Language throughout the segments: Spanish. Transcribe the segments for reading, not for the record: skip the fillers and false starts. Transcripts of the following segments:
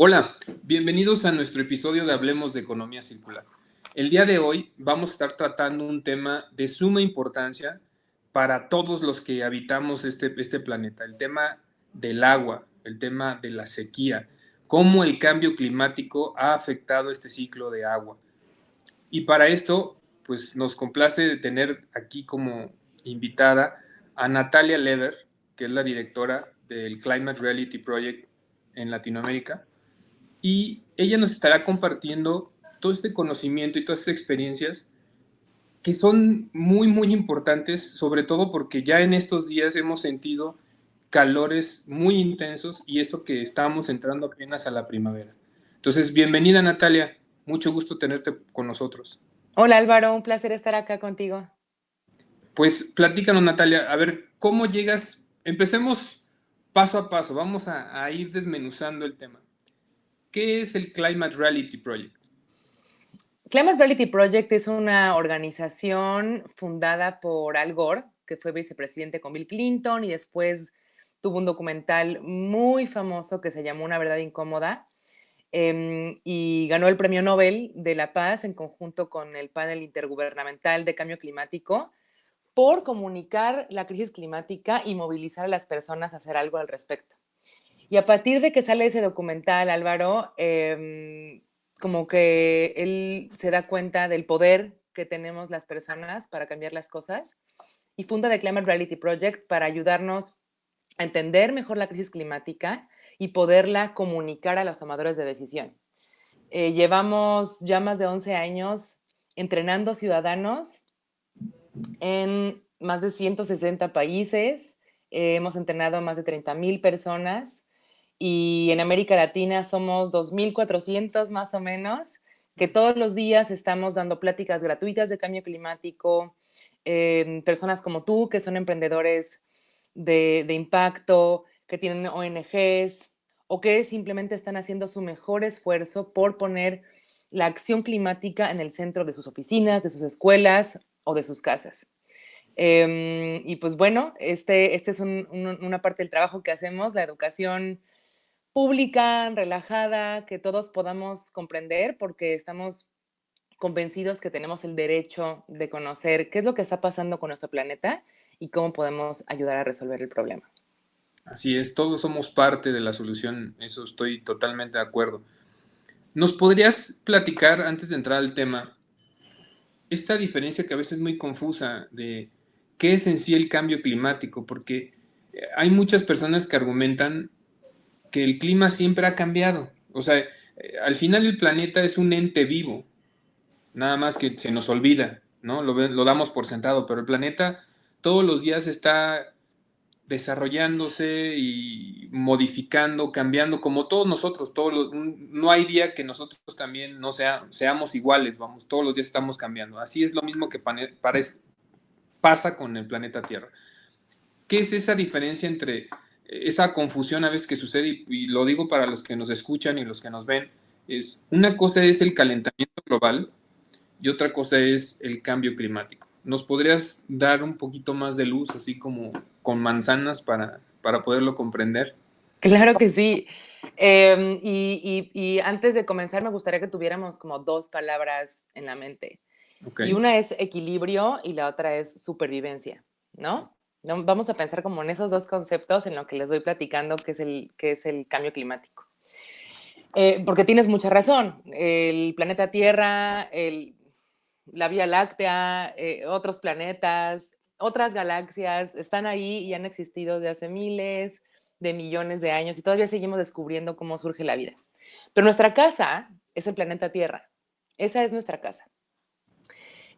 Hola, bienvenidos a nuestro episodio de Hablemos de Economía Circular. El día de hoy vamos a estar tratando un tema de suma importancia para todos los que habitamos este planeta, el tema del agua, el tema de la sequía, cómo el cambio climático ha afectado este ciclo de agua. Y para esto, pues nos complace tener aquí como invitada a Natalia Leder, que es la directora del Climate Reality Project en Latinoamérica. Y ella nos estará compartiendo todo este conocimiento y todas estas experiencias que son muy importantes, sobre todo porque ya en estos días hemos sentido calores muy intensos y eso que estamos entrando apenas a la primavera. Entonces, bienvenida Natalia, mucho gusto tenerte con nosotros. Hola Álvaro, un placer estar acá contigo. Pues platícanos Natalia, a ver, ¿cómo llegas? Empecemos paso a paso, vamos a ir desmenuzando el tema. ¿Qué es el Climate Reality Project? Climate Reality Project es una organización fundada por Al Gore, que fue vicepresidente con Bill Clinton y después tuvo un documental muy famoso que se llamó Una verdad incómoda y ganó el Premio Nobel de la Paz en conjunto con el panel intergubernamental de cambio climático por comunicar la crisis climática y movilizar a las personas a hacer algo al respecto. Y a partir de que sale ese documental, Álvaro, como que él se da cuenta del poder que tenemos las personas para cambiar las cosas y funda The Climate Reality Project para ayudarnos a entender mejor la crisis climática y poderla comunicar a los tomadores de decisión. Llevamos ya más de 11 años entrenando ciudadanos en más de 160 países. Hemos entrenado a más de 30,000 personas y en América Latina somos 2,400 más o menos, que todos los días estamos dando pláticas gratuitas de cambio climático, personas como tú, que son emprendedores de impacto, que tienen ONGs o que simplemente están haciendo su mejor esfuerzo por poner la acción climática en el centro de sus oficinas, de sus escuelas o de sus casas. Y pues bueno, este es una parte del trabajo que hacemos, la educación pública, relajada, que todos podamos comprender, porque estamos convencidos que tenemos el derecho de conocer qué es lo que está pasando con nuestro planeta y cómo podemos ayudar a resolver el problema. Así es, todos somos parte de la solución, eso estoy totalmente de acuerdo. ¿Nos podrías platicar, antes de entrar al tema, esta diferencia que a veces es muy confusa de qué es en sí el cambio climático? Porque hay muchas personas que argumentan que el clima siempre ha cambiado. O sea, al final el planeta es un ente vivo, nada más que se nos olvida, ¿no? Lo damos por sentado, pero el planeta todos los días está desarrollándose y modificando, cambiando, como todos nosotros, no hay día que nosotros también no seamos iguales, vamos, todos los días estamos cambiando. Así es lo mismo que pasa con el planeta Tierra. ¿Qué es esa diferencia entre esa confusión a veces que sucede? Y lo digo para los que nos escuchan y los que nos ven, es una cosa es el calentamiento global y otra cosa es el cambio climático. ¿Nos podrías dar un poquito más de luz, así como con manzanas, para poderlo comprender? Claro que sí. Y antes de comenzar, me gustaría que tuviéramos como dos palabras en la mente. Ok, Y una es equilibrio y la otra es supervivencia, ¿no? Vamos a pensar como en esos dos conceptos en lo que les voy platicando, que es el cambio climático. Porque tienes mucha razón. El planeta Tierra, la Vía Láctea, otros planetas, otras galaxias están ahí y han existido desde hace miles de millones de años y todavía seguimos descubriendo cómo surge la vida. Pero nuestra casa es el planeta Tierra. Esa es nuestra casa.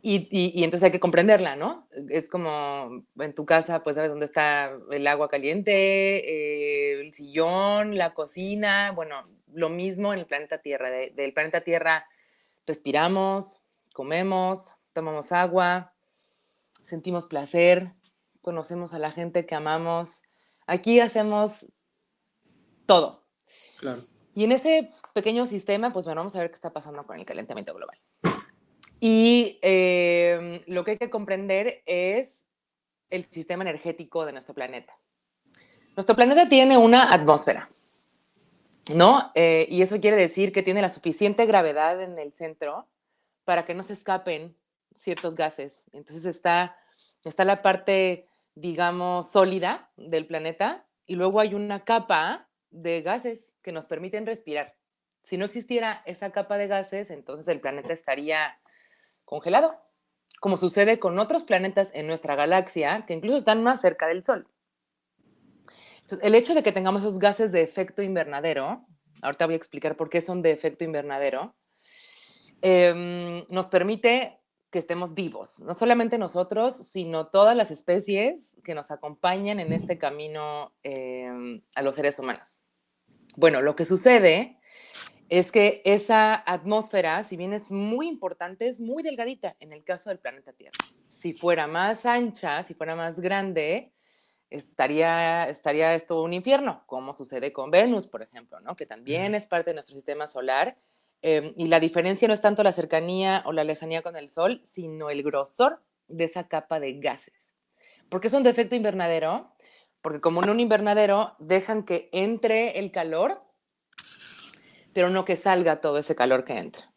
Y entonces hay que comprenderla, ¿no? Es como en tu casa, pues sabes dónde está el agua caliente, el sillón, la cocina, bueno, lo mismo en el planeta Tierra. Del planeta Tierra respiramos, comemos, tomamos agua, sentimos placer, conocemos a la gente que amamos. Aquí hacemos todo. claro. Y en ese pequeño sistema, pues bueno, vamos a ver qué está pasando con el calentamiento global. Y lo que hay que comprender es el sistema energético de nuestro planeta. Nuestro planeta tiene una atmósfera. ¿no? Y eso quiere decir que tiene la suficiente gravedad en el centro para que no se escapen ciertos gases. Entonces está la parte, digamos, sólida del planeta y luego hay una capa de gases que nos permiten respirar. Si no existiera esa capa de gases, entonces el planeta estaría congelado, como sucede con otros planetas en nuestra galaxia que incluso están más cerca del Sol. Entonces, el hecho de que tengamos esos gases de efecto invernadero, ahorita voy a explicar por qué son de efecto invernadero, nos permite que estemos vivos, no solamente nosotros, sino todas las especies que nos acompañan en este camino a los seres humanos. Bueno, lo que sucede es que esa atmósfera, si bien es muy importante, es muy delgadita en el caso del planeta Tierra. Si fuera más ancha, si fuera más grande, estaría esto un infierno, como sucede con Venus, por ejemplo, ¿no? Que también es parte de nuestro sistema solar. Y la diferencia no es tanto la cercanía o la lejanía con el Sol, sino el grosor de esa capa de gases. ¿Por qué son de efecto invernadero? Porque como en un invernadero dejan que entre el calor, pero no que salga todo ese calor que entra.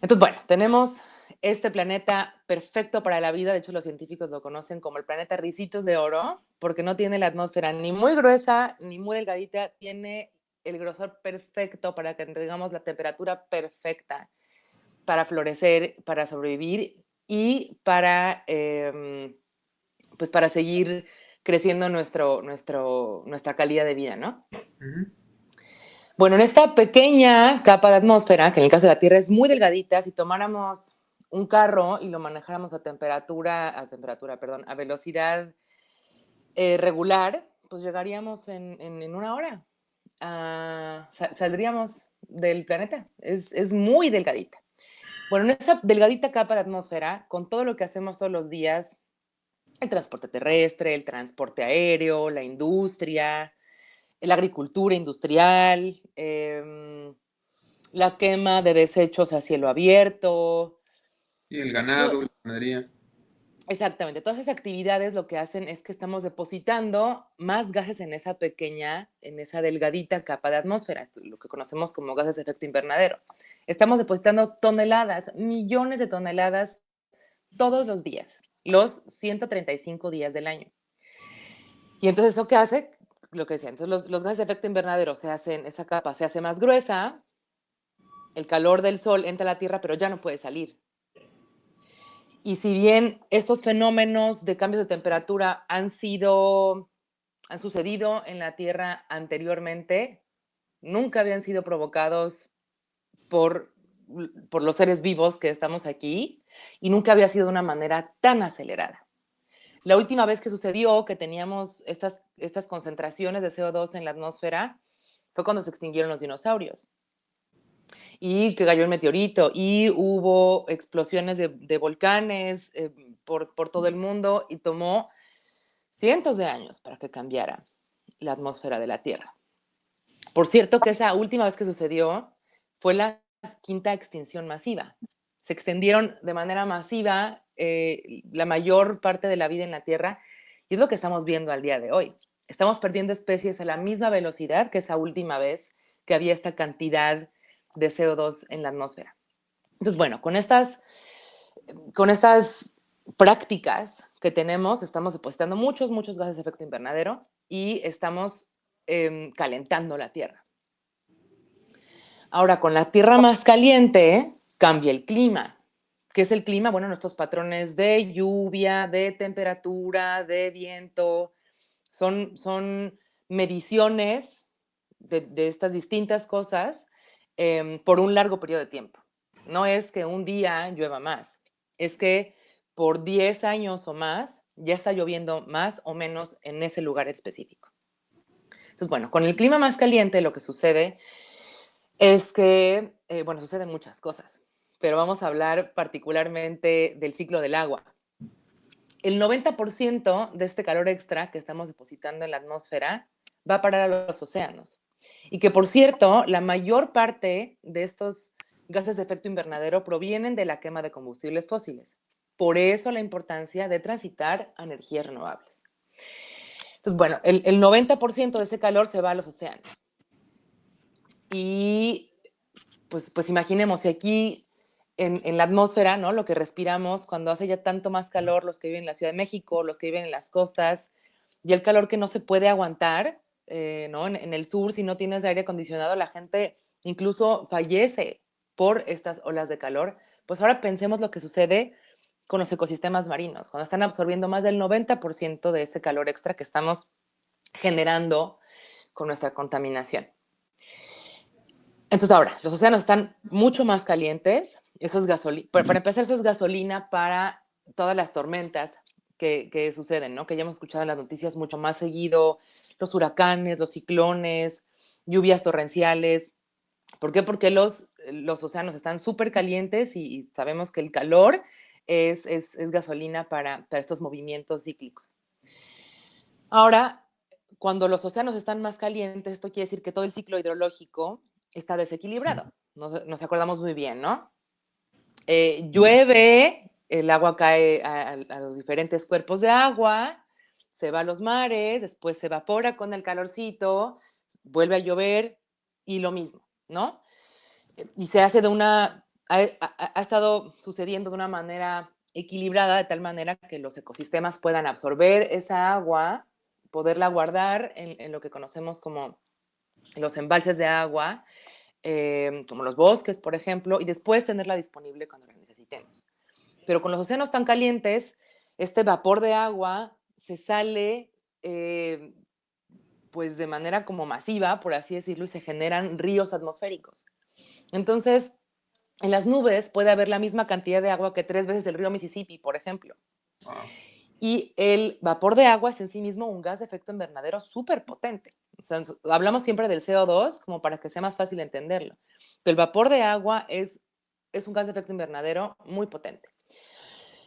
Entonces, bueno, tenemos este planeta perfecto para la vida. De hecho, los científicos lo conocen como el planeta Ricitos de Oro, porque no tiene la atmósfera ni muy gruesa ni muy delgadita. Tiene el grosor perfecto para que tengamos la temperatura perfecta para florecer, para sobrevivir y pues para seguir creciendo nuestra calidad de vida, ¿no? Ujú. Bueno, en esta pequeña capa de atmósfera, que en el caso de la Tierra es muy delgadita, si tomáramos un carro y lo manejáramos perdón, a velocidad regular, pues llegaríamos en una hora. Saldríamos del planeta. Es muy delgadita. Bueno, en esa delgadita capa de atmósfera, con todo lo que hacemos todos los días, el transporte terrestre, el transporte aéreo, la industria, la agricultura industrial, la quema de desechos a cielo abierto. Y el ganado, la ganadería. Exactamente, todas esas actividades lo que hacen es que estamos depositando más gases en esa delgadita capa de atmósfera, lo que conocemos como gases de efecto invernadero. Estamos depositando toneladas, millones de toneladas todos los días, los 135 días del año. Y entonces, ¿eso qué hace? Lo que decía, entonces los gases de efecto invernadero esa capa se hace más gruesa, el calor del sol entra a la Tierra, pero ya no puede salir. Y si bien estos fenómenos de cambios de temperatura han sucedido en la Tierra anteriormente, nunca habían sido provocados por, por los seres vivos que estamos aquí y nunca había sido de una manera tan acelerada. La última vez que sucedió que teníamos estas concentraciones de CO2 en la atmósfera fue cuando se extinguieron los dinosaurios y que cayó el meteorito y hubo explosiones de volcanes por todo el mundo y tomó cientos de años para que cambiara la atmósfera de la Tierra. Por cierto que esa última vez que sucedió fue la quinta extinción masiva. Se extendieron de manera masiva la mayor parte de la vida en la Tierra y es lo que estamos viendo al día de hoy. Estamos perdiendo especies a la misma velocidad que esa última vez que había esta cantidad de CO2 en la atmósfera. Entonces, bueno, con estas prácticas que tenemos, estamos depositando muchos gases de efecto invernadero y estamos calentando la Tierra. Ahora, con la Tierra más caliente, cambia el clima. ¿Qué es el clima? Bueno, nuestros patrones de lluvia, de temperatura, de viento, son mediciones de estas distintas cosas por un largo periodo de tiempo. No es que un día llueva más, es que por 10 años o más ya está lloviendo más o menos en ese lugar específico. Entonces, bueno, con el clima más caliente lo que sucede es que, bueno, suceden muchas cosas, pero vamos a hablar particularmente del ciclo del agua. El 90% de este calor extra que estamos depositando en la atmósfera va a parar a los océanos. Y que, por cierto, la mayor parte de estos gases de efecto invernadero provienen de la quema de combustibles fósiles. Por eso la importancia de transitar a energías renovables. Entonces, bueno, el 90% de ese calor se va a los océanos. Y pues imaginemos, si aquí en la atmósfera, ¿no? Lo que respiramos, cuando hace ya tanto más calor, los que viven en la Ciudad de México, los que viven en las costas, y el calor que no se puede aguantar, ¿no? En el sur, si no tienes aire acondicionado, la gente incluso fallece por estas olas de calor. Pues ahora pensemos lo que sucede con los ecosistemas marinos, cuando están absorbiendo más del 90% de ese calor extra que estamos generando con nuestra contaminación. Entonces ahora, los océanos están mucho más calientes, eso es gasolina, para empezar eso es gasolina para todas las tormentas que suceden, ¿no? Que ya hemos escuchado en las noticias mucho más seguido, los huracanes, los ciclones, lluvias torrenciales. ¿Por qué? Porque los océanos están súper calientes y sabemos que el calor es gasolina para estos movimientos cíclicos. Ahora, cuando los océanos están más calientes, esto quiere decir que todo el ciclo hidrológico está desequilibrado. Nos acordamos muy bien, ¿no? Llueve, el agua cae a los diferentes cuerpos de agua, se va a los mares, después se evapora con el calorcito, vuelve a llover y lo mismo, ¿no? Y se hace ha estado sucediendo de una manera equilibrada, de tal manera que los ecosistemas puedan absorber esa agua, poderla guardar en lo que conocemos como los embalses de agua, como los bosques, por ejemplo, y después tenerla disponible cuando la necesitemos. Pero con los océanos tan calientes, este vapor de agua se sale pues de manera como masiva, por así decirlo, y se generan ríos atmosféricos. Entonces, en las nubes puede haber la misma cantidad de agua que 3 veces el río Mississippi, por ejemplo. Wow. Y el vapor de agua es en sí mismo un gas de efecto invernadero súper potente. O sea, hablamos siempre del CO2 como para que sea más fácil entenderlo. Pero el vapor de agua es un gas de efecto invernadero muy potente.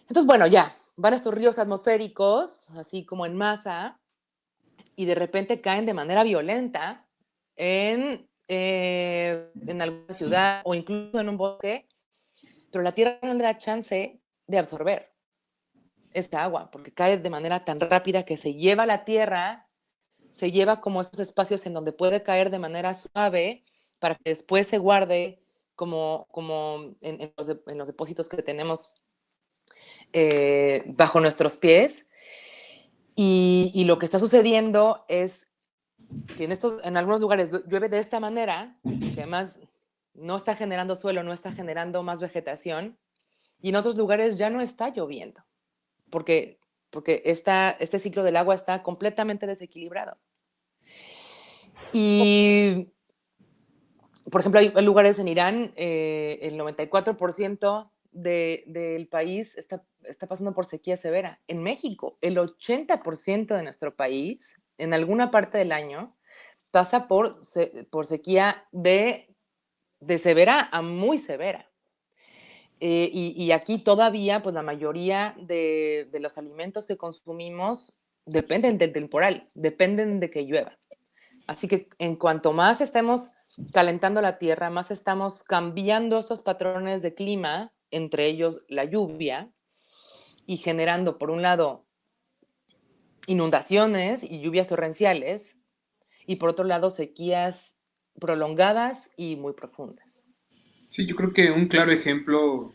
Entonces, bueno, ya, van estos ríos atmosféricos, así como en masa, y de repente caen de manera violenta en alguna ciudad o incluso en un bosque, pero la Tierra no le da chance de absorber esta agua, porque cae de manera tan rápida que se lleva la Tierra, se lleva como esos espacios en donde puede caer de manera suave para que después se guarde como en los depósitos que tenemos bajo nuestros pies. Y lo que está sucediendo es que en algunos lugares llueve de esta manera, que además no está generando suelo, no está generando más vegetación, y en otros lugares ya no está lloviendo, porque, porque este ciclo del agua está completamente desequilibrado. Y, por ejemplo, hay lugares en Irán, el 94% del país está pasando por sequía severa. En México, el 80% de nuestro país, en alguna parte del año, pasa por sequía de severa a muy severa. Y aquí todavía, pues la mayoría de los alimentos que consumimos dependen del temporal, dependen de que llueva. Así que en cuanto más estemos calentando la tierra, más estamos cambiando estos patrones de clima, entre ellos la lluvia, y generando, por un lado, inundaciones y lluvias torrenciales, y por otro lado, sequías prolongadas y muy profundas. Sí, yo creo que un claro ejemplo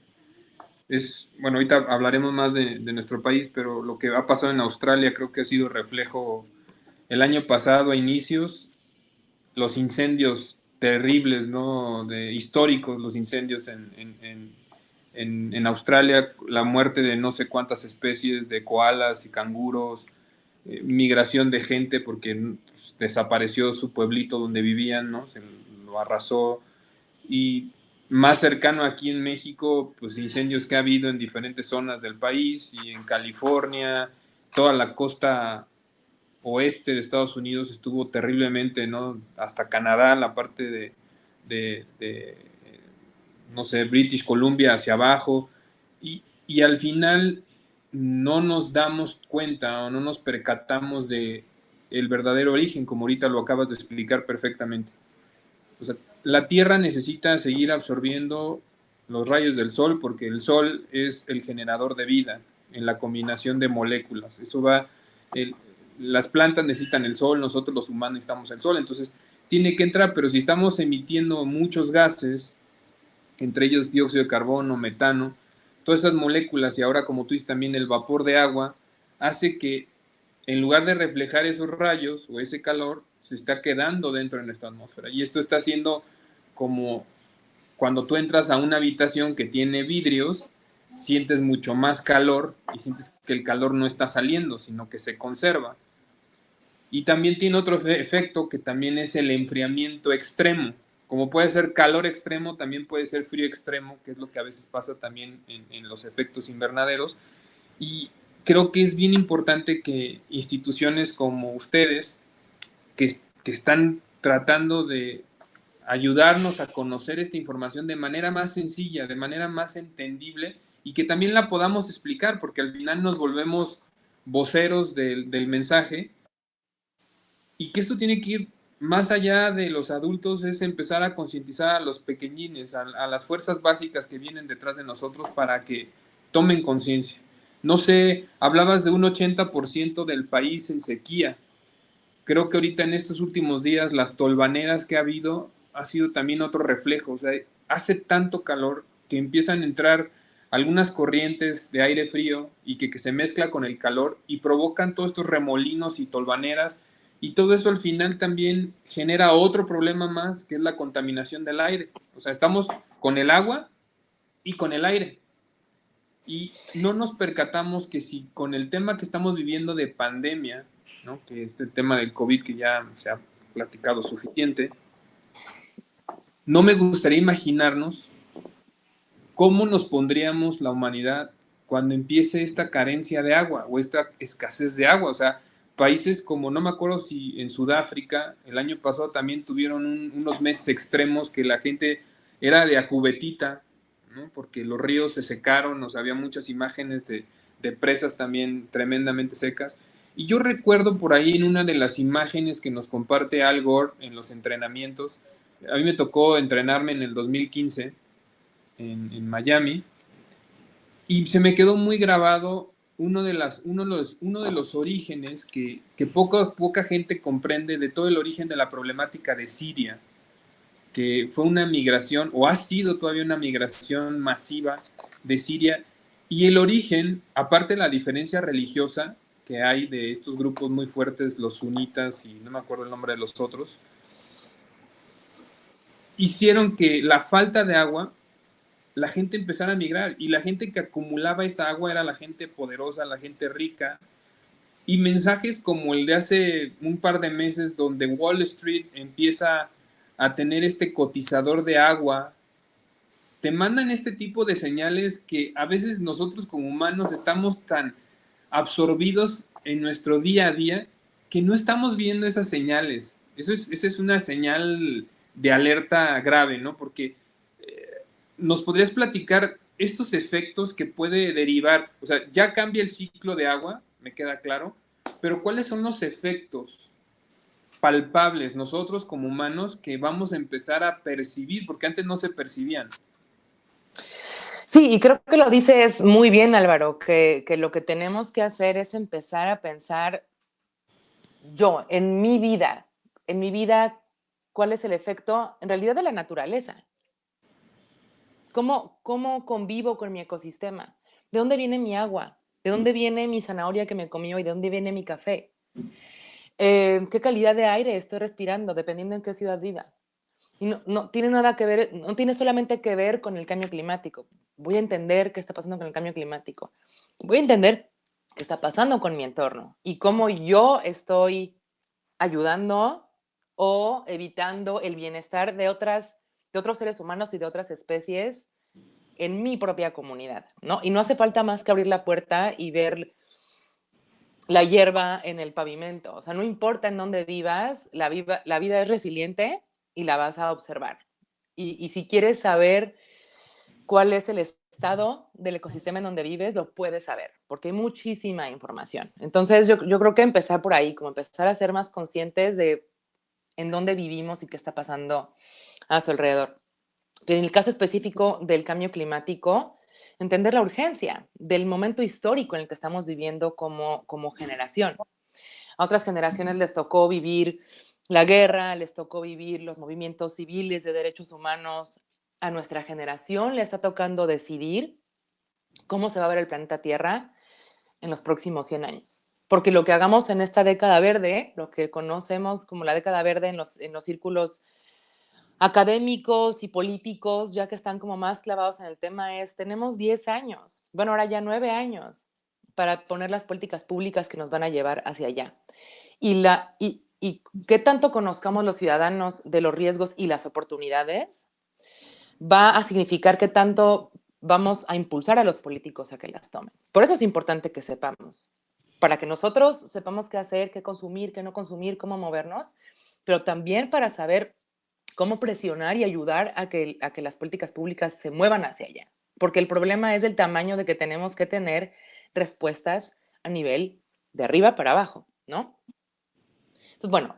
es, bueno, ahorita hablaremos más de nuestro país, pero lo que ha pasado en Australia creo que ha sido reflejo el año pasado a inicios, los incendios terribles, ¿no? Históricos, los incendios en Australia, la muerte de no sé cuántas especies de koalas y canguros, migración de gente porque pues, desapareció su pueblito donde vivían, ¿no? Se lo arrasó. Y más cercano aquí en México, pues incendios que ha habido en diferentes zonas del país y en California, toda la costa oeste de Estados Unidos estuvo terriblemente, ¿no? Hasta Canadá, la parte de no sé, British Columbia hacia abajo, y al final no nos damos cuenta o no nos percatamos de el verdadero origen, como ahorita lo acabas de explicar perfectamente. O sea, la Tierra necesita seguir absorbiendo los rayos del Sol porque el Sol es el generador de vida en la combinación de moléculas. Eso va, el, las plantas necesitan el sol, nosotros los humanos necesitamos el sol, entonces tiene que entrar, pero si estamos emitiendo muchos gases, entre ellos dióxido de carbono, metano, todas esas moléculas y ahora como tú dices también el vapor de agua, hace que en lugar de reflejar esos rayos o ese calor, se está quedando dentro de nuestra atmósfera. Y esto está haciendo como cuando tú entras a una habitación que tiene vidrios, sientes mucho más calor y sientes que el calor no está saliendo, sino que se conserva. Y también tiene otro efecto que también es el enfriamiento extremo. Como puede ser calor extremo, también puede ser frío extremo, que es lo que a veces pasa también en los efectos invernaderos. Y creo que es bien importante que instituciones como ustedes, que están tratando de ayudarnos a conocer esta información de manera más sencilla, de manera más entendible y que también la podamos explicar, porque al final nos volvemos voceros del mensaje y que esto tiene que ir más allá de los adultos, es empezar a concientizar a los pequeñines, a las fuerzas básicas que vienen detrás de nosotros para que tomen conciencia. No sé, hablabas de un 80% del país en sequía. Creo que ahorita en estos últimos días las tolvaneras que ha habido ha sido también otro reflejo. O sea, hace tanto calor que empiezan a entrar algunas corrientes de aire frío y que se mezcla con el calor y provocan todos estos remolinos y tolvaneras y todo eso al final también genera otro problema más que es la contaminación del aire. O sea, estamos con el agua y con el aire. Y no nos percatamos que si con el tema que estamos viviendo de pandemia, ¿no? Que este tema del COVID que ya se ha platicado suficiente, no me gustaría imaginarnos cómo nos pondríamos la humanidad cuando empiece esta carencia de agua o esta escasez de agua. O sea, países como, no me acuerdo si en Sudáfrica, el año pasado también tuvieron unos meses extremos que la gente era de a cubetita, ¿no? Porque los ríos se secaron, o sea, había muchas imágenes de presas también tremendamente secas. Y yo recuerdo por ahí en una de las imágenes que nos comparte Al Gore en los entrenamientos, a mí me tocó entrenarme en el 2015 en Miami, y se me quedó muy grabado uno de los orígenes que poca gente comprende de todo el origen de la problemática de Siria, que fue una migración, o ha sido todavía una migración masiva de Siria, y el origen, aparte de la diferencia religiosa que hay de estos grupos muy fuertes, los sunitas, y no me acuerdo el nombre de los otros, hicieron que la falta de agua la gente empezara a migrar y la gente que acumulaba esa agua era la gente poderosa, la gente rica. Y mensajes como el de hace un par de meses donde Wall Street empieza a tener este cotizador de agua, te mandan este tipo de señales que a veces nosotros como humanos estamos tan absorbidos en nuestro día a día que no estamos viendo esas señales. Esa es una señal de alerta grave, ¿no? Porque ¿nos podrías platicar estos efectos que puede derivar? O sea, ya cambia el ciclo de agua, me queda claro, pero ¿cuáles son los efectos palpables nosotros como humanos que vamos a empezar a percibir? Porque antes no se percibían. Sí, y creo que lo dices muy bien, Álvaro, que lo que tenemos que hacer es empezar a pensar yo, en mi vida, ¿cuál es el efecto en realidad de la naturaleza? ¿Cómo convivo con mi ecosistema? ¿De dónde viene mi agua? ¿De dónde viene mi zanahoria que me comí hoy? ¿De dónde viene mi café? ¿Qué calidad de aire estoy respirando, dependiendo en qué ciudad viva? Y no tiene nada que ver, no tiene solamente que ver con el cambio climático. Voy a entender qué está pasando con el cambio climático. Voy a entender qué está pasando con mi entorno y cómo yo estoy ayudando o evitando el bienestar de otros seres humanos y de otras especies en mi propia comunidad, ¿no? Y no hace falta más que abrir la puerta y ver la hierba en el pavimento. O sea, no importa en dónde vivas, la vida es resiliente y la vas a observar. Y si quieres saber cuál es el estado del ecosistema en donde vives, lo puedes saber, porque hay muchísima información. Entonces, yo creo que empezar por ahí, como empezar a ser más conscientes de en dónde vivimos y qué está pasando a su alrededor. Pero en el caso específico del cambio climático, entender la urgencia del momento histórico en el que estamos viviendo como generación. A otras generaciones les tocó vivir la guerra, les tocó vivir los movimientos civiles de derechos humanos. A nuestra generación le está tocando decidir cómo se va a ver el planeta Tierra en los próximos 100 años. Porque lo que hagamos en esta década verde, lo que conocemos como la década verde en los círculos académicos y políticos, ya que están como más clavados en el tema, es, tenemos 10 años, bueno, ahora ya 9 años, para poner las políticas públicas que nos van a llevar hacia allá. Y qué tanto conozcamos los ciudadanos de los riesgos y las oportunidades va a significar qué tanto vamos a impulsar a los políticos a que las tomen. Por eso es importante que sepamos, para que nosotros sepamos qué hacer, qué consumir, qué no consumir, cómo movernos, pero también para saber cómo presionar y ayudar a que las políticas públicas se muevan hacia allá. Porque el problema es el tamaño de que tenemos que tener respuestas a nivel de arriba para abajo, ¿no? Entonces, bueno,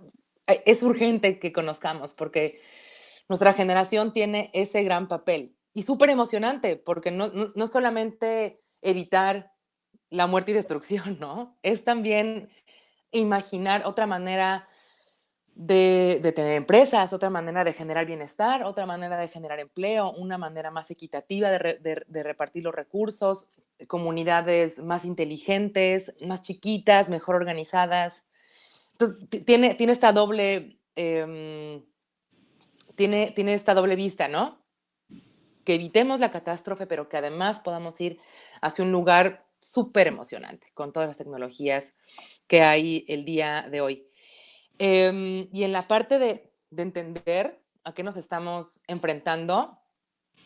es urgente que conozcamos porque nuestra generación tiene ese gran papel y súper emocionante porque no solamente evitar la muerte y destrucción, ¿no? Es también imaginar otra manera de tener empresas, otra manera de generar bienestar, otra manera de generar empleo, una manera más equitativa de repartir los recursos, comunidades más inteligentes, más chiquitas, mejor organizadas. Entonces, tiene esta doble, tiene esta doble vista, ¿no? Que evitemos la catástrofe, pero que además podamos ir hacia un lugar súper emocionante con todas las tecnologías que hay el día de hoy. Y en la parte de entender a qué nos estamos enfrentando,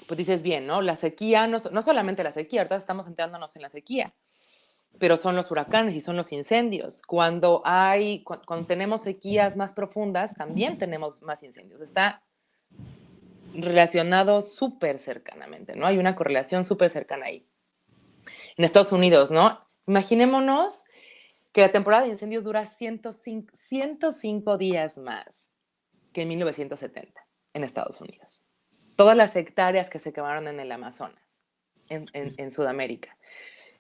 pues dices bien, ¿no? La sequía, no solamente la sequía, ahorita estamos centrándonos en la sequía, pero son los huracanes y son los incendios. Cuando tenemos sequías más profundas, también tenemos más incendios. Está relacionado súper cercanamente, ¿no? Hay una correlación súper cercana ahí. En Estados Unidos, ¿no? Imaginémonos que la temporada de incendios dura 105 días más que en 1970 en Estados Unidos. Todas las hectáreas que se quemaron en el Amazonas, en Sudamérica.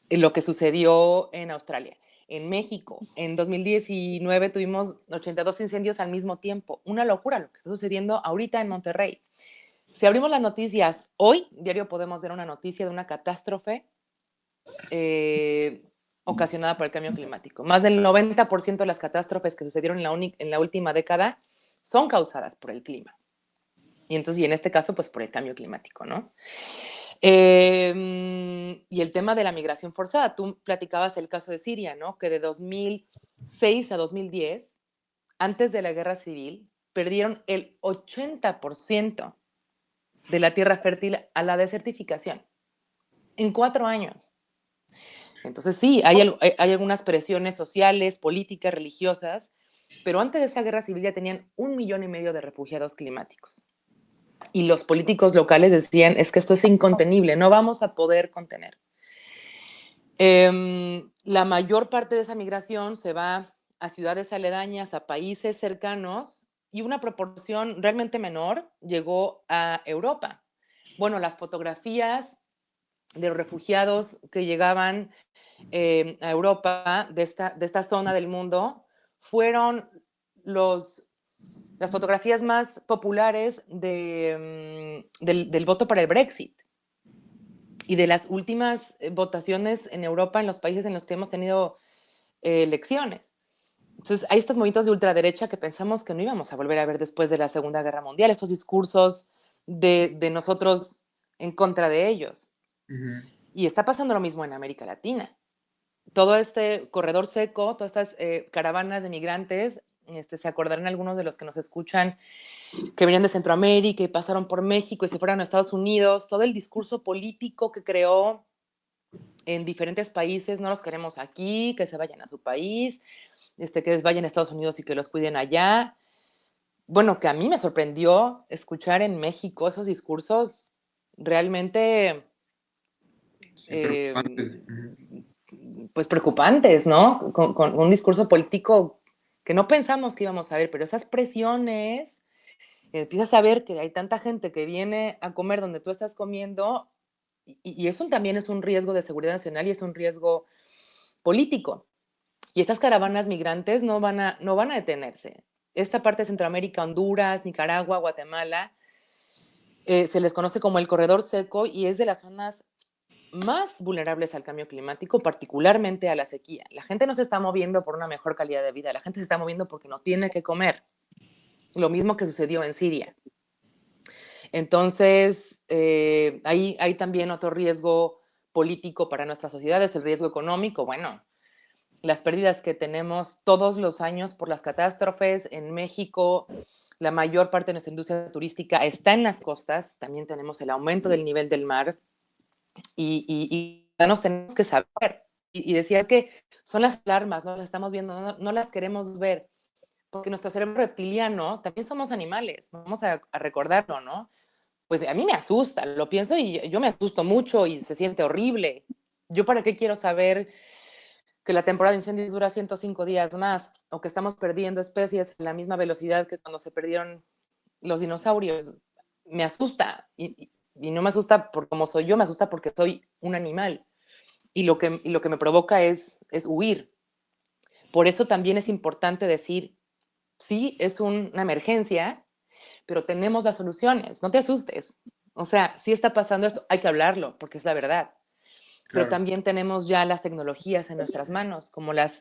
Lo que sucedió en Australia. En México, en 2019 tuvimos 82 incendios al mismo tiempo. Una locura lo que está sucediendo ahorita en Monterrey. Si abrimos las noticias hoy, diario podemos ver una noticia de una catástrofe ocasionada por el cambio climático. Más del 90% de las catástrofes que sucedieron en la última década son causadas por el clima. Y entonces, y en este caso, pues por el cambio climático, ¿no? Y el tema de la migración forzada. Tú platicabas el caso de Siria, ¿no? Que de 2006 a 2010, antes de la guerra civil, perdieron el 80% de la tierra fértil a la desertificación en 4 años. Entonces sí, hay algunas presiones sociales, políticas, religiosas, pero antes de esa guerra civil ya tenían 1,5 millones de refugiados climáticos. Y los políticos locales decían, es que esto es incontenible, no vamos a poder contener. La mayor parte de esa migración se va a ciudades aledañas, a países cercanos, y una proporción realmente menor llegó a Europa. Bueno, las fotografías de los refugiados que llegaban a Europa de esta zona del mundo fueron las fotografías más populares del voto para el Brexit y de las últimas votaciones en Europa, en los países en los que hemos tenido elecciones. Entonces, hay estos movimientos de ultraderecha que pensamos que no íbamos a volver a ver después de la Segunda Guerra Mundial, estos discursos de nosotros en contra de ellos. Uh-huh. Y está pasando lo mismo en América Latina. Todo este corredor seco, todas estas caravanas de migrantes, se acordarán algunos de los que nos escuchan, que venían de Centroamérica y pasaron por México y se fueron a Estados Unidos, todo el discurso político que creó en diferentes países, no los queremos aquí, que se vayan a su país, que vayan a Estados Unidos y que los cuiden allá. Bueno, que a mí me sorprendió escuchar en México esos discursos realmente pues preocupantes, ¿no? Con un discurso político que no pensamos que íbamos a ver, pero esas presiones, empiezas a ver que hay tanta gente que viene a comer donde tú estás comiendo y eso también es un riesgo de seguridad nacional y es un riesgo político. Y estas caravanas migrantes no van a detenerse. Esta parte de Centroamérica, Honduras, Nicaragua, Guatemala, se les conoce como el corredor seco y es de las zonas más vulnerables al cambio climático, particularmente a la sequía. La gente no se está moviendo por una mejor calidad de vida, la gente se está moviendo porque no tiene que comer. Lo mismo que sucedió en Siria. Entonces, hay también otro riesgo político para nuestras sociedades, el riesgo económico. Bueno, las pérdidas que tenemos todos los años por las catástrofes en México, la mayor parte de nuestra industria turística está en las costas, también tenemos el aumento del nivel del mar y ya nos tenemos que saber. Y decías que son las alarmas, no las estamos viendo, no las queremos ver, porque nuestro cerebro reptiliano, también somos animales, vamos a recordarlo, ¿no? Pues a mí me asusta, lo pienso y yo me asusto mucho y se siente horrible. ¿Yo para qué quiero saber que la temporada de incendios dura 105 días más o que estamos perdiendo especies a la misma velocidad que cuando se perdieron los dinosaurios? Me asusta y no me asusta por cómo soy yo, me asusta porque soy un animal y lo que me provoca es huir. Por eso también es importante decir, sí, es una emergencia, pero tenemos las soluciones, no te asustes. O sea, sí está pasando esto, hay que hablarlo, porque es la verdad. Pero Claro. también tenemos ya las tecnologías en nuestras manos, como la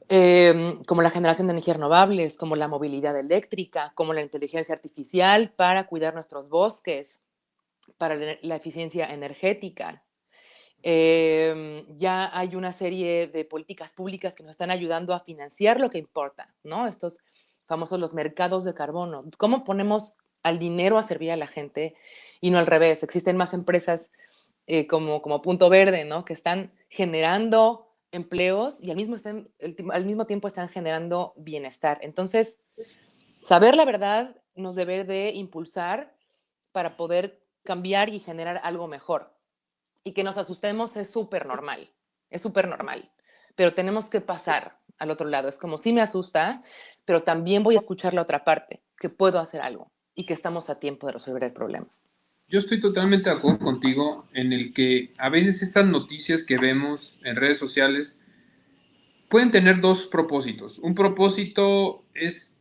generación de energías renovables, como la movilidad eléctrica, como la inteligencia artificial para cuidar nuestros bosques, para la eficiencia energética. Ya hay una serie de políticas públicas que nos están ayudando a financiar lo que importa, ¿no? Estos famosos los mercados de carbono. ¿Cómo ponemos al dinero a servir a la gente y no al revés? Existen más empresas como Punto Verde, ¿no? Que están generando empleos y al mismo tiempo están generando bienestar. Entonces, saber la verdad nos debe de impulsar para poder cambiar y generar algo mejor. Y que nos asustemos es súper normal, pero tenemos que pasar al otro lado. Es como, sí me asusta, pero también voy a escuchar la otra parte, que puedo hacer algo y que estamos a tiempo de resolver el problema. Yo estoy totalmente de acuerdo contigo en el que a veces estas noticias que vemos en redes sociales pueden tener dos propósitos. Un propósito es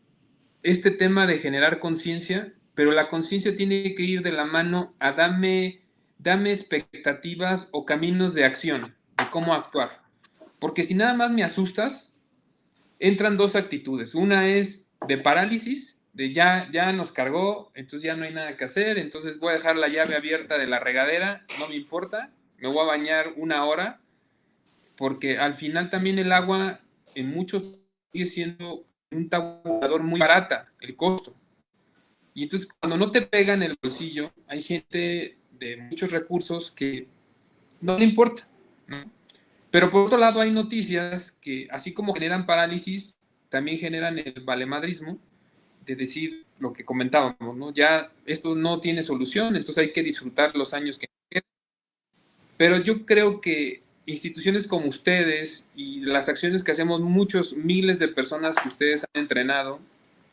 este tema de generar conciencia, pero la conciencia tiene que ir de la mano a dame expectativas o caminos de acción, de cómo actuar. Porque si nada más me asustas, entran dos actitudes. Una es de parálisis, de ya nos cargó, entonces ya no hay nada que hacer, entonces voy a dejar la llave abierta de la regadera, no me importa, me voy a bañar una hora, porque al final también el agua en muchos sigue siendo un tabulador muy barata, el costo. Y entonces cuando no te pega en el bolsillo, hay gente de muchos recursos que no le importa, ¿no? Pero por otro lado hay noticias que así como generan parálisis, también generan el valemadrismo de decir lo que comentábamos, ¿no? Ya esto no tiene solución, entonces hay que disfrutar los años que quedan. Pero yo creo que instituciones como ustedes y las acciones que hacemos muchos miles de personas que ustedes han entrenado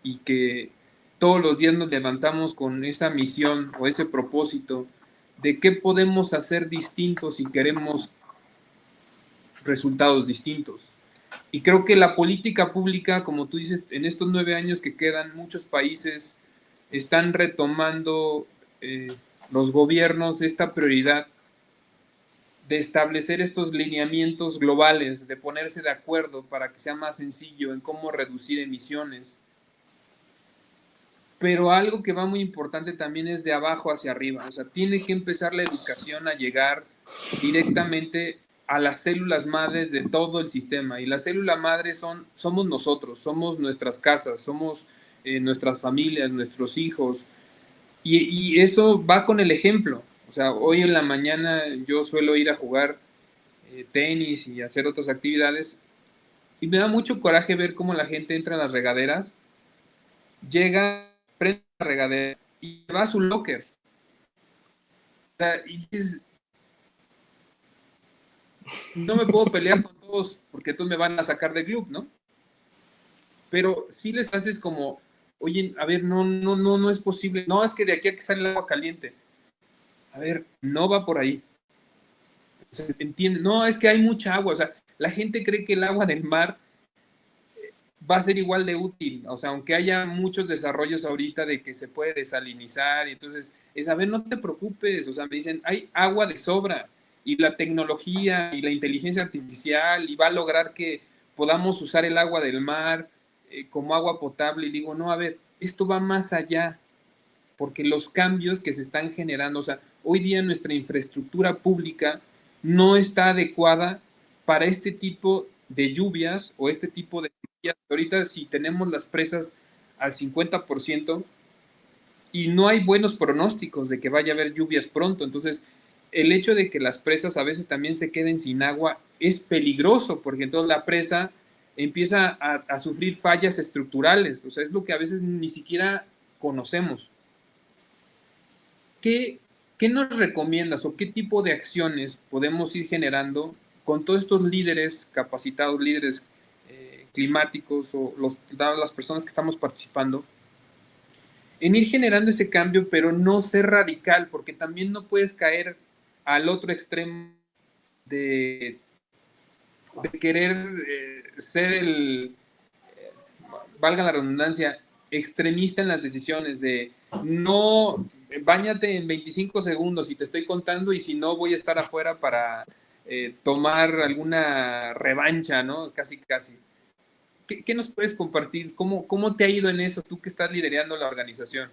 y que todos los días nos levantamos con esa misión o ese propósito de qué podemos hacer distintos si queremos resultados distintos. Y creo que la política pública, como tú dices, en estos 9 años que quedan, muchos países están retomando los gobiernos esta prioridad de establecer estos lineamientos globales, de ponerse de acuerdo para que sea más sencillo en cómo reducir emisiones. Pero algo que va muy importante también es de abajo hacia arriba, o sea, tiene que empezar la educación a llegar directamente a las células madres de todo el sistema, y las células madres somos nosotros, somos nuestras casas, somos nuestras familias, nuestros hijos, y eso va con el ejemplo. O sea, hoy en la mañana yo suelo ir a jugar tenis y hacer otras actividades, y me da mucho coraje ver cómo la gente entra a las regaderas, llega, prende la regadera y va a su locker. O sea, y dices, no me puedo pelear con todos porque todos me van a sacar del club, ¿no? Pero si les haces como, oye, a ver, no es posible. No, es que de aquí a que sale el agua caliente. A ver, no va por ahí. O sea, entiende, no, es que hay mucha agua. O sea, la gente cree que el agua del mar va a ser igual de útil, o sea, aunque haya muchos desarrollos ahorita de que se puede desalinizar, y entonces es, a ver, no te preocupes, o sea, me dicen, hay agua de sobra, y la tecnología y la inteligencia artificial, y va a lograr que podamos usar el agua del mar como agua potable, y digo, no, a ver, esto va más allá, porque los cambios que se están generando, o sea, hoy día nuestra infraestructura pública no está adecuada para este tipo de lluvias o este tipo de sequías. Ahorita si tenemos las presas al 50% y no hay buenos pronósticos de que vaya a haber lluvias pronto, entonces el hecho de que las presas a veces también se queden sin agua es peligroso, porque entonces la presa empieza a sufrir fallas estructurales, o sea, es lo que a veces ni siquiera conocemos. ¿Qué, ¿Qué nos recomiendas o qué tipo de acciones podemos ir generando con todos estos líderes capacitados, líderes climáticos o las personas que estamos participando, en ir generando ese cambio, pero no ser radical, porque también no puedes caer al otro extremo de, de querer ser el, valga la redundancia, extremista en las decisiones de no, báñate en 25 segundos y te estoy contando y si no voy a estar afuera para tomar alguna revancha, ¿no? Casi, casi. ¿Qué nos puedes compartir? ¿Cómo te ha ido en eso, tú que estás liderando la organización?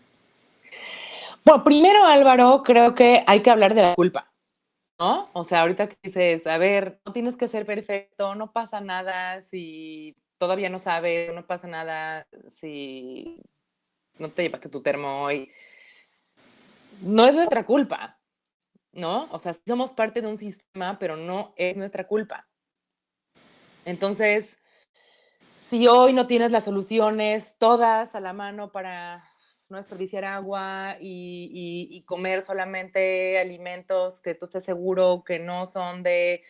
Bueno, primero, Álvaro, creo que hay que hablar de la culpa, ¿no? O sea, ahorita que dices, a ver, no tienes que ser perfecto, no pasa nada si todavía no sabes, no pasa nada si no te llevaste tu termo hoy. No es nuestra culpa, ¿no? O sea, sí somos parte de un sistema, pero no es nuestra culpa. Entonces, si hoy no tienes las soluciones todas a la mano para no desperdiciar agua y comer solamente alimentos que tú estés seguro que no son de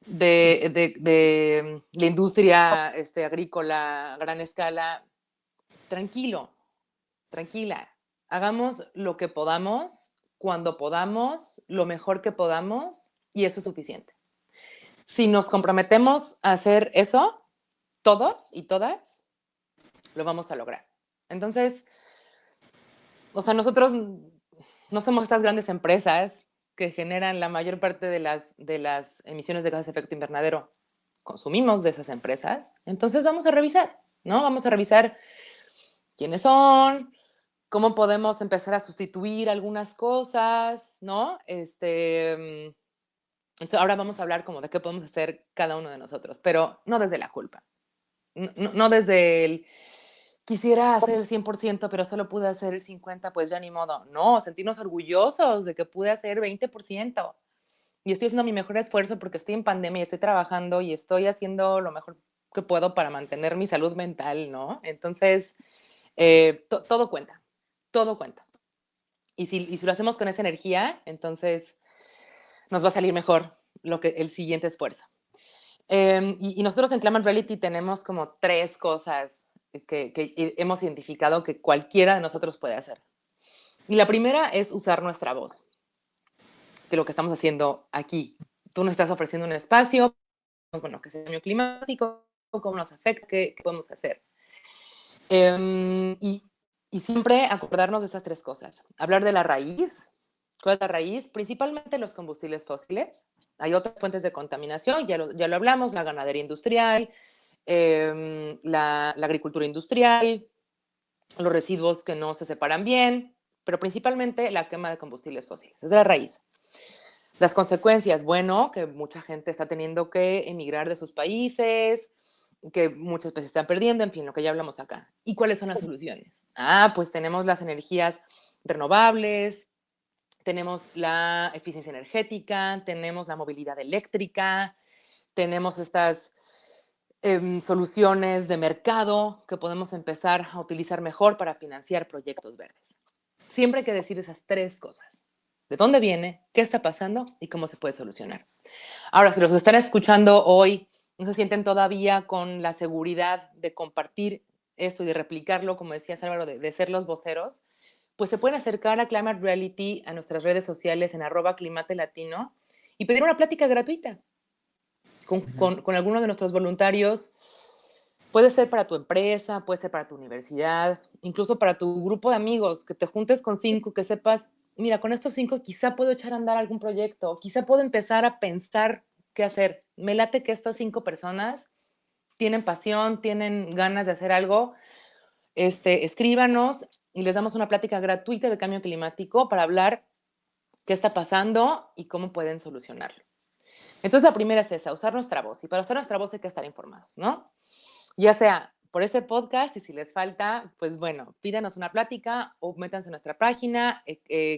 la industria agrícola a gran escala, tranquilo, tranquila. Hagamos lo que podamos, cuando podamos, lo mejor que podamos, y eso es suficiente. Si nos comprometemos a hacer eso, todos y todas, lo vamos a lograr. Entonces, o sea, nosotros no somos estas grandes empresas que generan la mayor parte de las emisiones de gases de efecto invernadero. Consumimos de esas empresas. Entonces, vamos a revisar, ¿no? Vamos a revisar quiénes son, cómo podemos empezar a sustituir algunas cosas, ¿no? Entonces, ahora vamos a hablar como de qué podemos hacer cada uno de nosotros, pero no desde la culpa, no desde el quisiera hacer el 100%, pero solo pude hacer el 50%, pues ya ni modo. No, sentirnos orgullosos de que pude hacer 20%. Y estoy haciendo mi mejor esfuerzo porque estoy en pandemia y estoy trabajando y estoy haciendo lo mejor que puedo para mantener mi salud mental, ¿no? Entonces, todo cuenta, todo cuenta. Y si lo hacemos con esa energía, entonces nos va a salir mejor el siguiente esfuerzo. Y nosotros en Climate Reality tenemos como 3 cosas que hemos identificado que cualquiera de nosotros puede hacer. Y la primera es usar nuestra voz, que es lo que estamos haciendo aquí. Tú nos estás ofreciendo un espacio con lo que es el cambio climático, cómo nos afecta, qué podemos hacer. Y siempre acordarnos de estas 3 cosas. Hablar de la raíz. ¿Cuál es la raíz? Principalmente los combustibles fósiles. Hay otras fuentes de contaminación, ya lo hablamos, la ganadería industrial, la agricultura industrial, los residuos que no se separan bien, pero principalmente la quema de combustibles fósiles. Es de la raíz. Las consecuencias, bueno, que mucha gente está teniendo que emigrar de sus países, que muchas especies están perdiendo, en fin, lo que ya hablamos acá. ¿Y cuáles son las soluciones? Pues tenemos las energías renovables, tenemos la eficiencia energética, tenemos la movilidad eléctrica, tenemos estas soluciones de mercado que podemos empezar a utilizar mejor para financiar proyectos verdes. Siempre hay que decir esas 3 cosas. ¿De dónde viene? ¿Qué está pasando? ¿Y cómo se puede solucionar? Ahora, si los que están escuchando hoy no se sienten todavía con la seguridad de compartir esto y de replicarlo, como decías Álvaro, de ser los voceros, pues se pueden acercar a Climate Reality a nuestras redes sociales en @climatelatino y pedir una plática gratuita con algunos de nuestros voluntarios. Puede ser para tu empresa, puede ser para tu universidad, incluso para tu grupo de amigos, que te juntes con 5, que sepas, mira, con estos 5 quizá puedo echar a andar algún proyecto, quizá puedo empezar a pensar qué hacer. Me late que estas 5 personas tienen pasión, tienen ganas de hacer algo. Escríbanos y les damos una plática gratuita de cambio climático para hablar qué está pasando y cómo pueden solucionarlo. Entonces, la primera es esa, usar nuestra voz. Y para usar nuestra voz hay que estar informados, ¿no? Ya sea por este podcast, y si les falta, pues bueno, pídanos una plática o métanse en nuestra página,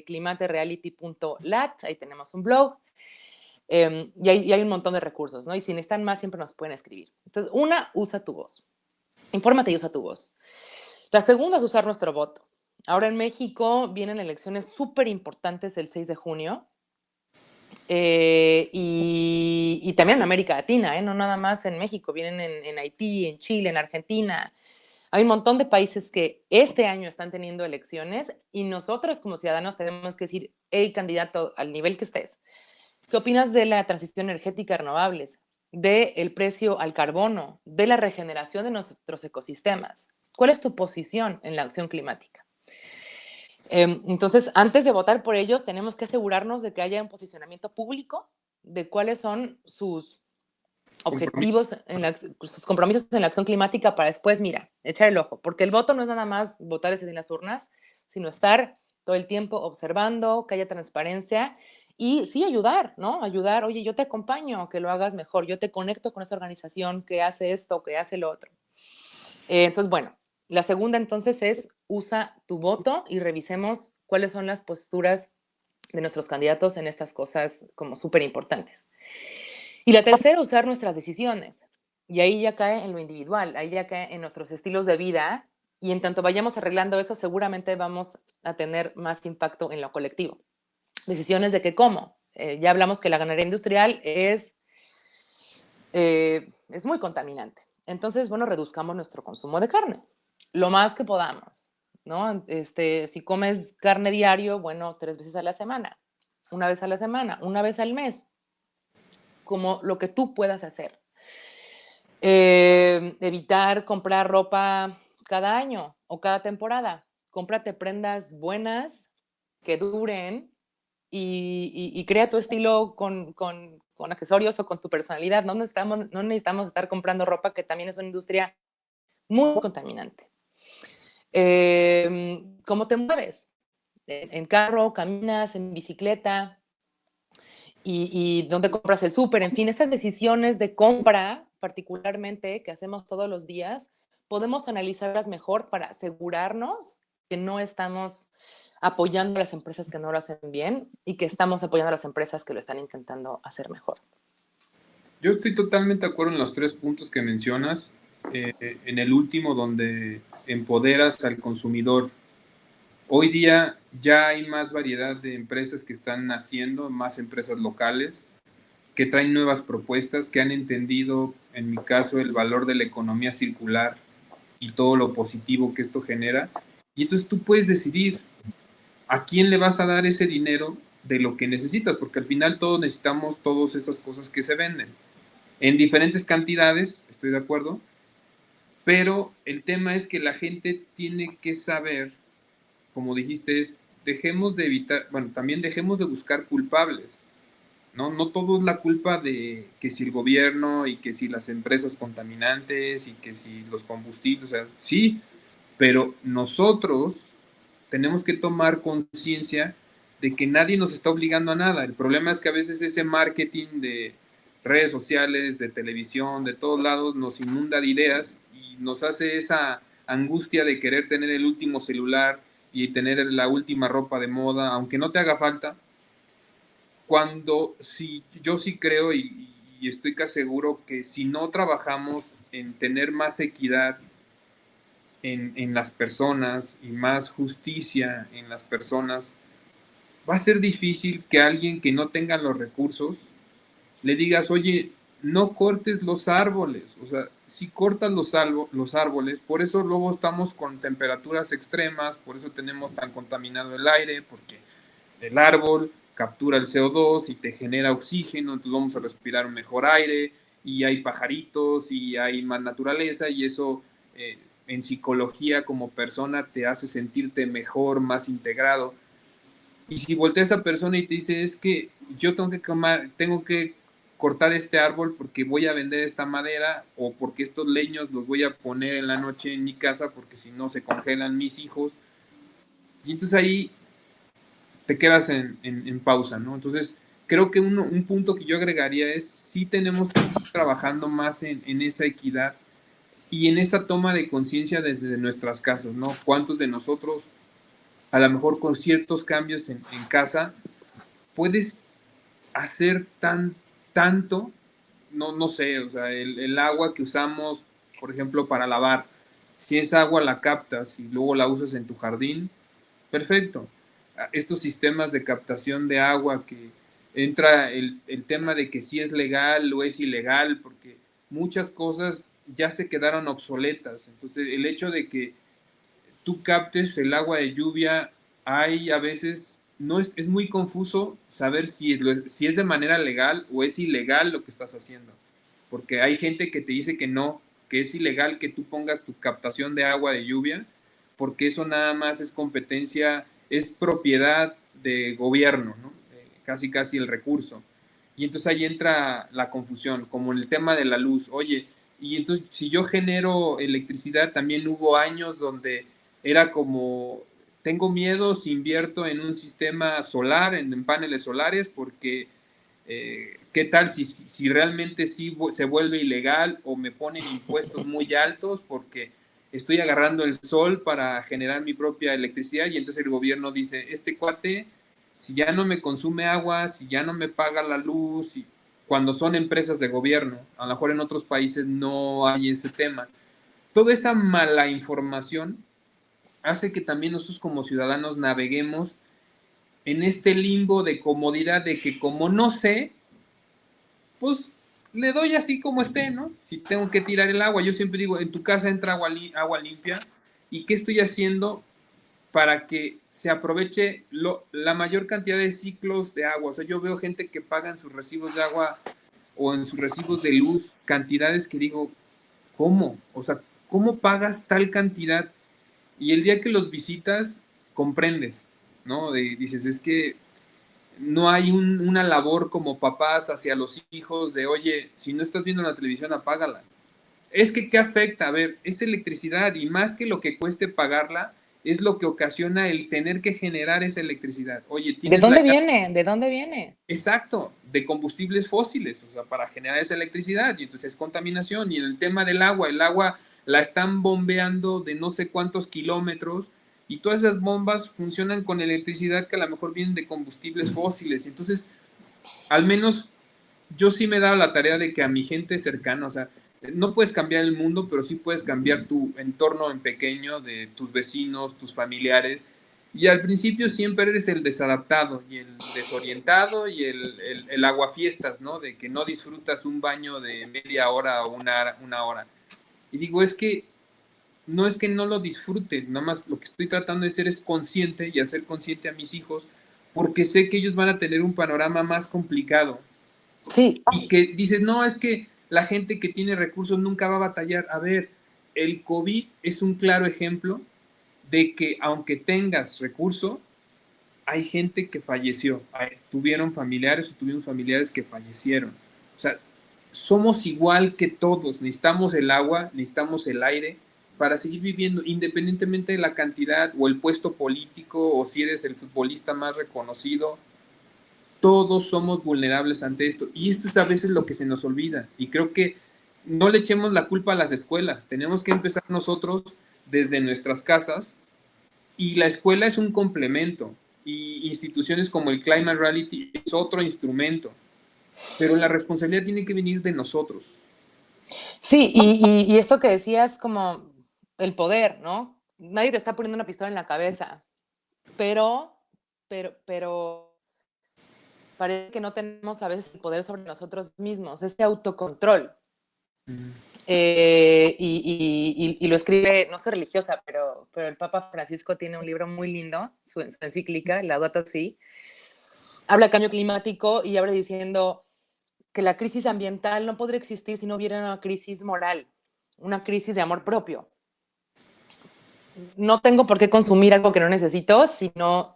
climatereality.lat, ahí tenemos un blog, y hay un montón de recursos, ¿no? Y si necesitan más, siempre nos pueden escribir. Entonces, una, usa tu voz. Infórmate y usa tu voz. La segunda es usar nuestro voto. Ahora en México vienen elecciones súper importantes el 6 de junio. Y también en América Latina, no nada más en México, vienen en Haití, en Chile, en Argentina. Hay un montón de países que este año están teniendo elecciones y nosotros como ciudadanos tenemos que decir, hey, candidato, al nivel que estés, ¿qué opinas de la transición energética renovables, del precio al carbono, de la regeneración de nuestros ecosistemas? ¿Cuál es tu posición en la acción climática? Entonces, antes de votar por ellos, tenemos que asegurarnos de que haya un posicionamiento público de cuáles son sus objetivos, sus compromisos en la acción climática para después, mira, echar el ojo. Porque el voto no es nada más votar ese en las urnas, sino estar todo el tiempo observando, que haya transparencia y sí ayudar, ¿no? Ayudar, oye, yo te acompaño, que lo hagas mejor, yo te conecto con esta organización que hace esto, que hace lo otro. Entonces, bueno, la segunda entonces es usa tu voto y revisemos cuáles son las posturas de nuestros candidatos en estas cosas como súper importantes. Y la tercera, usar nuestras decisiones. Y ahí ya cae en lo individual, ahí ya cae en nuestros estilos de vida y en tanto vayamos arreglando eso, seguramente vamos a tener más impacto en lo colectivo. Decisiones de que cómo. Ya hablamos que la ganadería industrial es muy contaminante. Entonces, bueno, reduzcamos nuestro consumo de carne, lo más que podamos, ¿no? Si comes carne diario, bueno, 3 veces a la semana, una vez a la semana, una vez al mes, como lo que tú puedas hacer. Evitar comprar ropa cada año o cada temporada. Cómprate prendas buenas, que duren, y crea tu estilo con accesorios o con tu personalidad. No necesitamos estar comprando ropa, que también es una industria muy contaminante. ¿Cómo te mueves? En carro, caminas, en bicicleta, y dónde compras el súper, en fin, esas decisiones de compra, particularmente, que hacemos todos los días, podemos analizarlas mejor para asegurarnos que no estamos apoyando a las empresas que no lo hacen bien y que estamos apoyando a las empresas que lo están intentando hacer mejor. Yo estoy totalmente de acuerdo en los 3 puntos que mencionas. En el último, donde empoderas al consumidor. Hoy día ya hay más variedad de empresas que están naciendo, más empresas locales, que traen nuevas propuestas, que han entendido, en mi caso, el valor de la economía circular y todo lo positivo que esto genera. Y entonces tú puedes decidir a quién le vas a dar ese dinero de lo que necesitas, porque al final todos necesitamos todas estas cosas que se venden. En diferentes cantidades, estoy de acuerdo, pero el tema es que la gente tiene que saber, como dijiste, es dejemos de evitar, bueno, también dejemos de buscar culpables, ¿no? No todo es la culpa de que si el gobierno y que si las empresas contaminantes y que si los combustibles, o sea, sí, pero nosotros tenemos que tomar conciencia de que nadie nos está obligando a nada. El problema es que a veces ese marketing de redes sociales, de televisión, de todos lados, nos inunda de ideas y nos hace esa angustia de querer tener el último celular y tener la última ropa de moda, aunque no te haga falta, cuando sí, yo sí creo y estoy casi seguro que si no trabajamos en tener más equidad en las personas y más justicia en las personas, va a ser difícil que alguien que no tenga los recursos le digas, oye, no cortes los árboles. O sea, si cortas los árboles, por eso luego estamos con temperaturas extremas, por eso tenemos tan contaminado el aire, porque el árbol captura el CO2 y te genera oxígeno, entonces vamos a respirar un mejor aire y hay pajaritos y hay más naturaleza y eso en psicología como persona te hace sentirte mejor, más integrado. Y si voltea a esa persona y te dice, es que yo tengo que cortar este árbol porque voy a vender esta madera o porque estos leños los voy a poner en la noche en mi casa porque si no se congelan mis hijos. Y entonces ahí te quedas en pausa, ¿no? Entonces creo que un punto que yo agregaría es sí tenemos que seguir trabajando más en esa equidad y en esa toma de conciencia desde nuestras casas, ¿no? ¿Cuántos de nosotros, a lo mejor con ciertos cambios en casa, puedes hacer tanto, no sé, o sea, el agua que usamos, por ejemplo, para lavar, si esa agua la captas y luego la usas en tu jardín, perfecto. Estos sistemas de captación de agua que entra el tema de que si es legal o es ilegal, porque muchas cosas ya se quedaron obsoletas. Entonces, el hecho de que tú captes el agua de lluvia, hay a veces, no es muy confuso saber si es de manera legal o es ilegal lo que estás haciendo. Porque hay gente que te dice que no, que es ilegal que tú pongas tu captación de agua de lluvia, porque eso nada más es competencia, es propiedad de gobierno, ¿no? Casi casi el recurso. Y entonces ahí entra la confusión, como en el tema de la luz. Oye, y entonces si yo genero electricidad, también hubo años donde era como, tengo miedo si invierto en un sistema solar, en paneles solares, porque ¿qué tal si realmente sí se vuelve ilegal o me ponen impuestos muy altos porque estoy agarrando el sol para generar mi propia electricidad y entonces el gobierno dice, este cuate, si ya no me consume agua, si ya no me paga la luz, cuando son empresas de gobierno, a lo mejor en otros países no hay ese tema. Toda esa mala información hace que también nosotros como ciudadanos naveguemos en este limbo de comodidad de que como no sé, pues le doy así como esté, ¿no? Si tengo que tirar el agua, yo siempre digo, en tu casa entra agua limpia, ¿y qué estoy haciendo para que se aproveche la mayor cantidad de ciclos de agua? O sea, yo veo gente que paga en sus recibos de agua o en sus recibos de luz cantidades que digo, ¿cómo? O sea, ¿cómo pagas tal cantidad? Y el día que los visitas, comprendes, ¿no? Dices, es que no hay una labor como papás hacia los hijos de, oye, si no estás viendo la televisión, apágala. Es que, ¿qué afecta? A ver, es electricidad y más que lo que cueste pagarla, es lo que ocasiona el tener que generar esa electricidad. Oye, ¿De tienes la... dónde viene? ¿De dónde viene? Exacto, de combustibles fósiles, o sea, para generar esa electricidad y entonces es contaminación. Y en el tema del agua, el agua la están bombeando de no sé cuántos kilómetros y todas esas bombas funcionan con electricidad que a lo mejor vienen de combustibles fósiles. Entonces, al menos yo sí me he dado la tarea de que a mi gente cercana, o sea, no puedes cambiar el mundo, pero sí puedes cambiar tu entorno en pequeño, de tus vecinos, tus familiares. Y al principio siempre eres el desadaptado y el desorientado y el aguafiestas, ¿no? De que no disfrutas un baño de media hora o una hora. Y digo, es que no lo disfrute, nada más lo que estoy tratando de ser es consciente y hacer consciente a mis hijos, porque sé que ellos van a tener un panorama más complicado Sí, y que dices, no, es que la gente que tiene recursos nunca va a batallar. A ver, el COVID es un claro ejemplo de que aunque tengas recurso, hay gente que falleció, tuvieron familiares o tuvieron familiares que fallecieron. O sea, somos igual que todos, necesitamos el agua, necesitamos el aire para seguir viviendo, independientemente de la cantidad o el puesto político o si eres el futbolista más reconocido, todos somos vulnerables ante esto. Y esto es a veces lo que se nos olvida. Y creo que no le echemos la culpa a las escuelas. Tenemos que empezar nosotros desde nuestras casas. Y la escuela es un complemento. Y instituciones como el Climate Reality es otro instrumento. Pero la responsabilidad tiene que venir de nosotros. sí, y esto que decías como el poder, ¿no? Nadie te está poniendo una pistola en la cabeza, pero pero parece que no tenemos a veces el poder sobre nosotros mismos, ese autocontrol. Mm. Y lo escribe, no soy religiosa, pero el Papa Francisco tiene un libro muy lindo, su encíclica, Laudato Si, habla de cambio climático y habla diciendo, que la crisis ambiental no podría existir si no hubiera una crisis moral, una crisis de amor propio. No tengo por qué consumir algo que no necesito, sino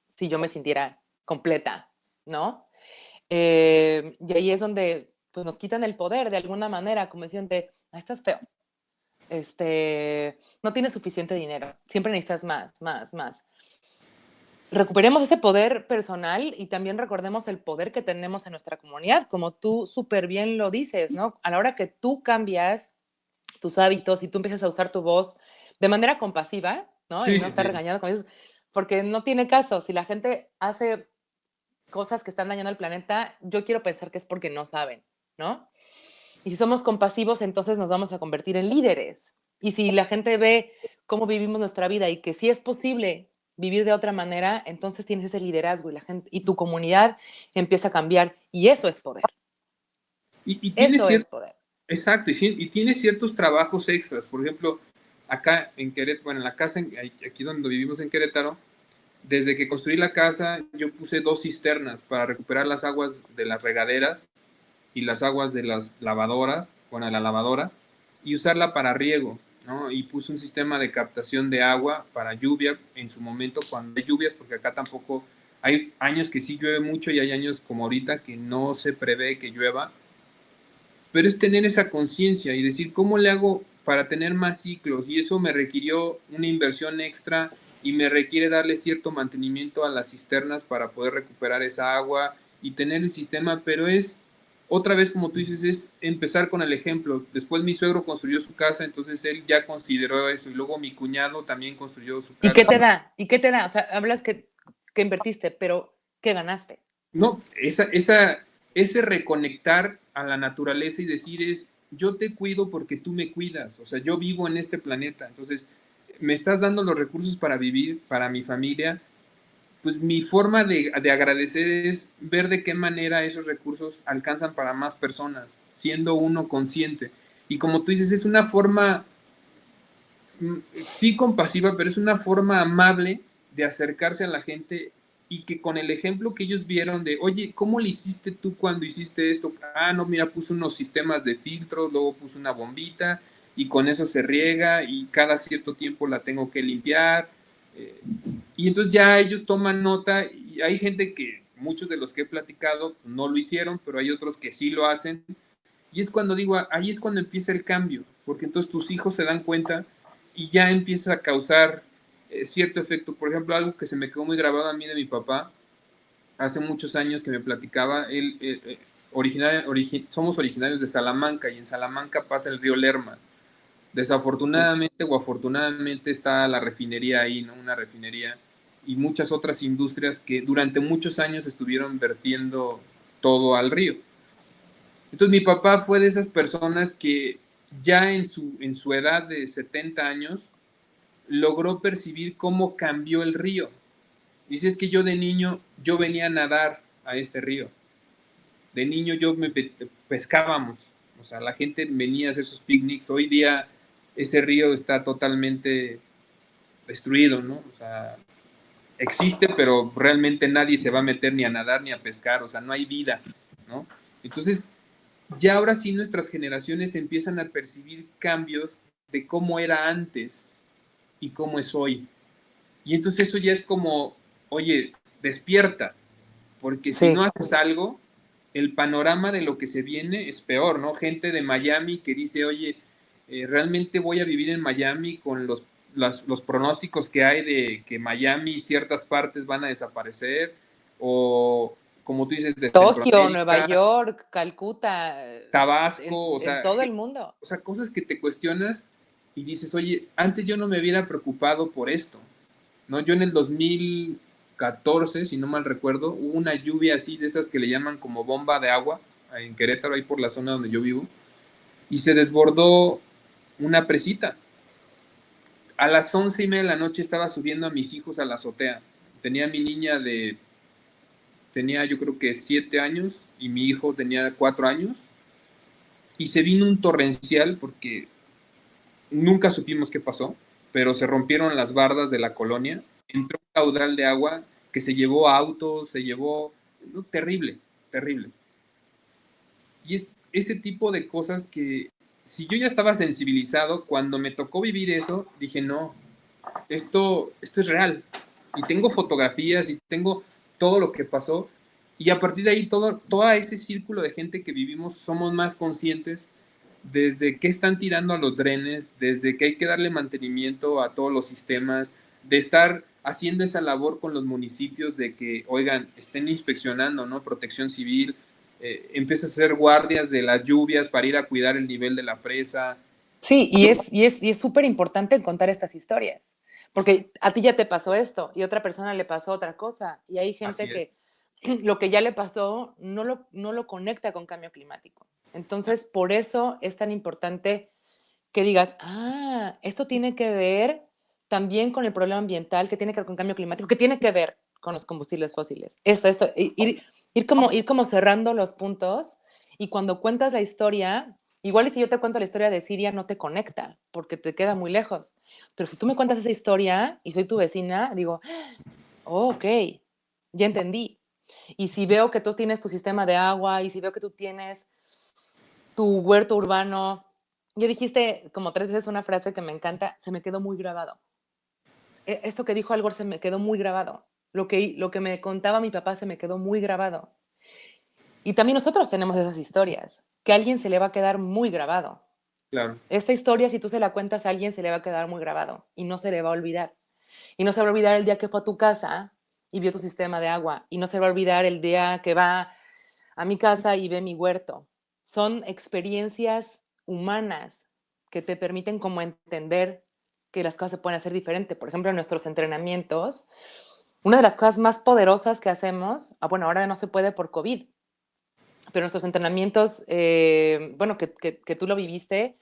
si yo me sintiera completa, ¿no? Y ahí es donde pues, nos quitan el poder de alguna manera, como decían, estás feo, no tienes suficiente dinero, siempre necesitas más, más, más. Recuperemos ese poder personal y también recordemos el poder que tenemos en nuestra comunidad, como tú súper bien lo dices, ¿no? A la hora que tú cambias tus hábitos y tú empiezas a usar tu voz de manera compasiva, ¿no? Y Sí, no sí, estar sí. regañando, como dices, porque no tiene caso. Si la gente hace cosas que están dañando al planeta, yo quiero pensar que es porque no saben, ¿no? Y si somos compasivos, entonces nos vamos a convertir en líderes. Y si la gente ve cómo vivimos nuestra vida y que sí es posible vivir de otra manera, entonces tienes ese liderazgo y la gente y tu comunidad empieza a cambiar y eso es poder. Y tiene Eso es cierto, poder. exacto, y tiene ciertos trabajos extras. Por ejemplo, acá en Querétaro, bueno, en la casa, aquí donde vivimos en Querétaro, desde que construí la casa, yo puse 2 cisternas para recuperar las aguas de las regaderas y las aguas de las lavadoras, bueno, la lavadora, y usarla para riego, ¿no? Y puse un sistema de captación de agua para lluvia en su momento cuando hay lluvias, porque acá tampoco hay años que sí llueve mucho y hay años como ahorita que no se prevé que llueva, pero es tener esa conciencia y decir, ¿cómo le hago para tener más ciclos? Y eso me requirió una inversión extra y me requiere darle cierto mantenimiento a las cisternas para poder recuperar esa agua y tener el sistema, pero es, otra vez como tú dices, es empezar con el ejemplo. Después mi suegro construyó su casa, entonces él ya consideró eso y luego mi cuñado también construyó su ¿Y qué casa. te da? ¿Y qué te da? O sea, hablas que invertiste, pero ¿qué ganaste? No, ese reconectar a la naturaleza y decir es, yo te cuido porque tú me cuidas, o sea, yo vivo en este planeta, entonces me estás dando los recursos para vivir, para mi familia, pues mi forma de agradecer es ver de qué manera esos recursos alcanzan para más personas, siendo uno consciente. Y como tú dices, es una forma, sí compasiva, pero es una forma amable de acercarse a la gente y que con el ejemplo que ellos vieron de, oye, ¿cómo le hiciste tú cuando hiciste esto? Ah, no, mira, puse unos sistemas de filtros, luego puse una bombita y con eso se riega y cada cierto tiempo la tengo que limpiar. Eh, y entonces ya ellos toman nota y hay gente que, muchos de los que he platicado, no lo hicieron, pero hay otros que sí lo hacen. Y es cuando digo, ahí es cuando empieza el cambio, porque entonces tus hijos se dan cuenta y ya empieza a causar cierto efecto. Por ejemplo, algo que se me quedó muy grabado a mí de mi papá, hace muchos años que me platicaba, somos originarios de Salamanca y en Salamanca pasa el río Lerma. Desafortunadamente o afortunadamente está la refinería ahí, ¿no? Una refinería y muchas otras industrias que durante muchos años estuvieron vertiendo todo al río. Entonces mi papá fue de esas personas que ya en su edad de 70 años logró percibir cómo cambió el río. Dice, es que yo de niño, yo venía a nadar a este río. De niño pescábamos, o sea, la gente venía a hacer sus picnics. Hoy día ese río está totalmente destruido, ¿no? O sea, existe, pero realmente nadie se va a meter ni a nadar ni a pescar, o sea, no hay vida, ¿no? Entonces, ya ahora sí nuestras generaciones empiezan a percibir cambios de cómo era antes y cómo es hoy. Y entonces eso ya es como, oye, despierta, porque si no Sí. haces algo, el panorama de lo que se viene es peor, ¿no? Gente de Miami que dice, oye, realmente voy a vivir en Miami con los pronósticos que hay de que Miami y ciertas partes van a desaparecer, o como tú dices, de Tokio, Nueva Centroamérica, York, Calcuta, Tabasco, o en sea, todo el mundo. o sea, cosas que te cuestionas y dices, oye, antes yo no me hubiera preocupado por esto, ¿no? Yo en el 2014, si no mal recuerdo, hubo una lluvia así de esas que le llaman como bomba de agua en Querétaro, ahí por la zona donde yo vivo, y se desbordó una presita. A las 11:30 de la noche estaba subiendo a mis hijos a la azotea. Tenía a mi niña tenía yo creo que 7 años y mi hijo tenía 4 años, y se vino un torrencial porque nunca supimos qué pasó, pero se rompieron las bardas de la colonia, entró un caudal de agua que se llevó a autos, se llevó, no, terrible, terrible. Y es ese tipo de cosas que, si yo ya estaba sensibilizado, cuando me tocó vivir eso, dije, no, esto es real. Y tengo fotografías y tengo todo lo que pasó. Y a partir de ahí, todo ese círculo de gente que vivimos, somos más conscientes desde qué están tirando a los drenes, desde que hay que darle mantenimiento a todos los sistemas, de estar haciendo esa labor con los municipios de que, oigan, estén inspeccionando, ¿no? Protección civil, empieza a hacer guardias de las lluvias para ir a cuidar el nivel de la presa. Sí, y es súper importante contar estas historias, porque a ti ya te pasó esto y a otra persona le pasó otra cosa, y hay gente Así es. que lo que ya le pasó no lo conecta con cambio climático. Entonces, por eso es tan importante que digas, esto tiene que ver también con el problema ambiental, que tiene que ver con cambio climático, que tiene que ver con los combustibles fósiles. Esto, ir como cerrando los puntos, y cuando cuentas la historia, igual y si yo te cuento la historia de Siria no te conecta, porque te queda muy lejos. Pero si tú me cuentas esa historia y soy tu vecina, digo, oh, ok, ya entendí. Y si veo que tú tienes tu sistema de agua, y si veo que tú tienes tu huerto urbano, ya dijiste como 3 veces una frase que me encanta, se me quedó muy grabado. Esto que dijo Al Gore se me quedó muy grabado. Lo que me contaba mi papá se me quedó muy grabado. Y también nosotros tenemos esas historias, que a alguien se le va a quedar muy grabado. Claro. Esta historia, si tú se la cuentas a alguien, se le va a quedar muy grabado y no se le va a olvidar. Y no se va a olvidar el día que fue a tu casa y vio tu sistema de agua. Y no se va a olvidar el día que va a mi casa y ve mi huerto. Son experiencias humanas que te permiten como entender que las cosas se pueden hacer diferente. Por ejemplo, en nuestros entrenamientos, una de las cosas más poderosas que hacemos, bueno, ahora no se puede por COVID, pero nuestros entrenamientos, bueno, que tú lo viviste,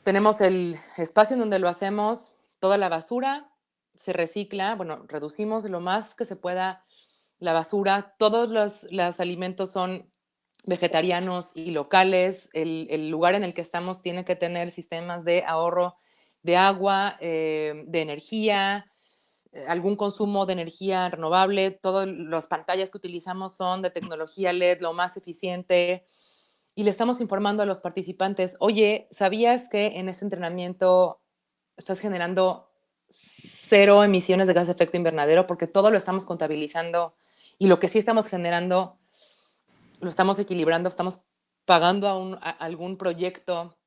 tenemos el espacio en donde lo hacemos, toda la basura se recicla, bueno, reducimos lo más que se pueda la basura, todos los alimentos son vegetarianos y locales, el lugar en el que estamos tiene que tener sistemas de ahorro de agua, de energía, algún consumo de energía renovable, todas las pantallas que utilizamos son de tecnología LED, lo más eficiente, y le estamos informando a los participantes, oye, ¿sabías que en este entrenamiento estás generando 0 emisiones de gas de efecto invernadero? Porque todo lo estamos contabilizando y lo que sí estamos generando lo estamos equilibrando, estamos pagando a algún proyecto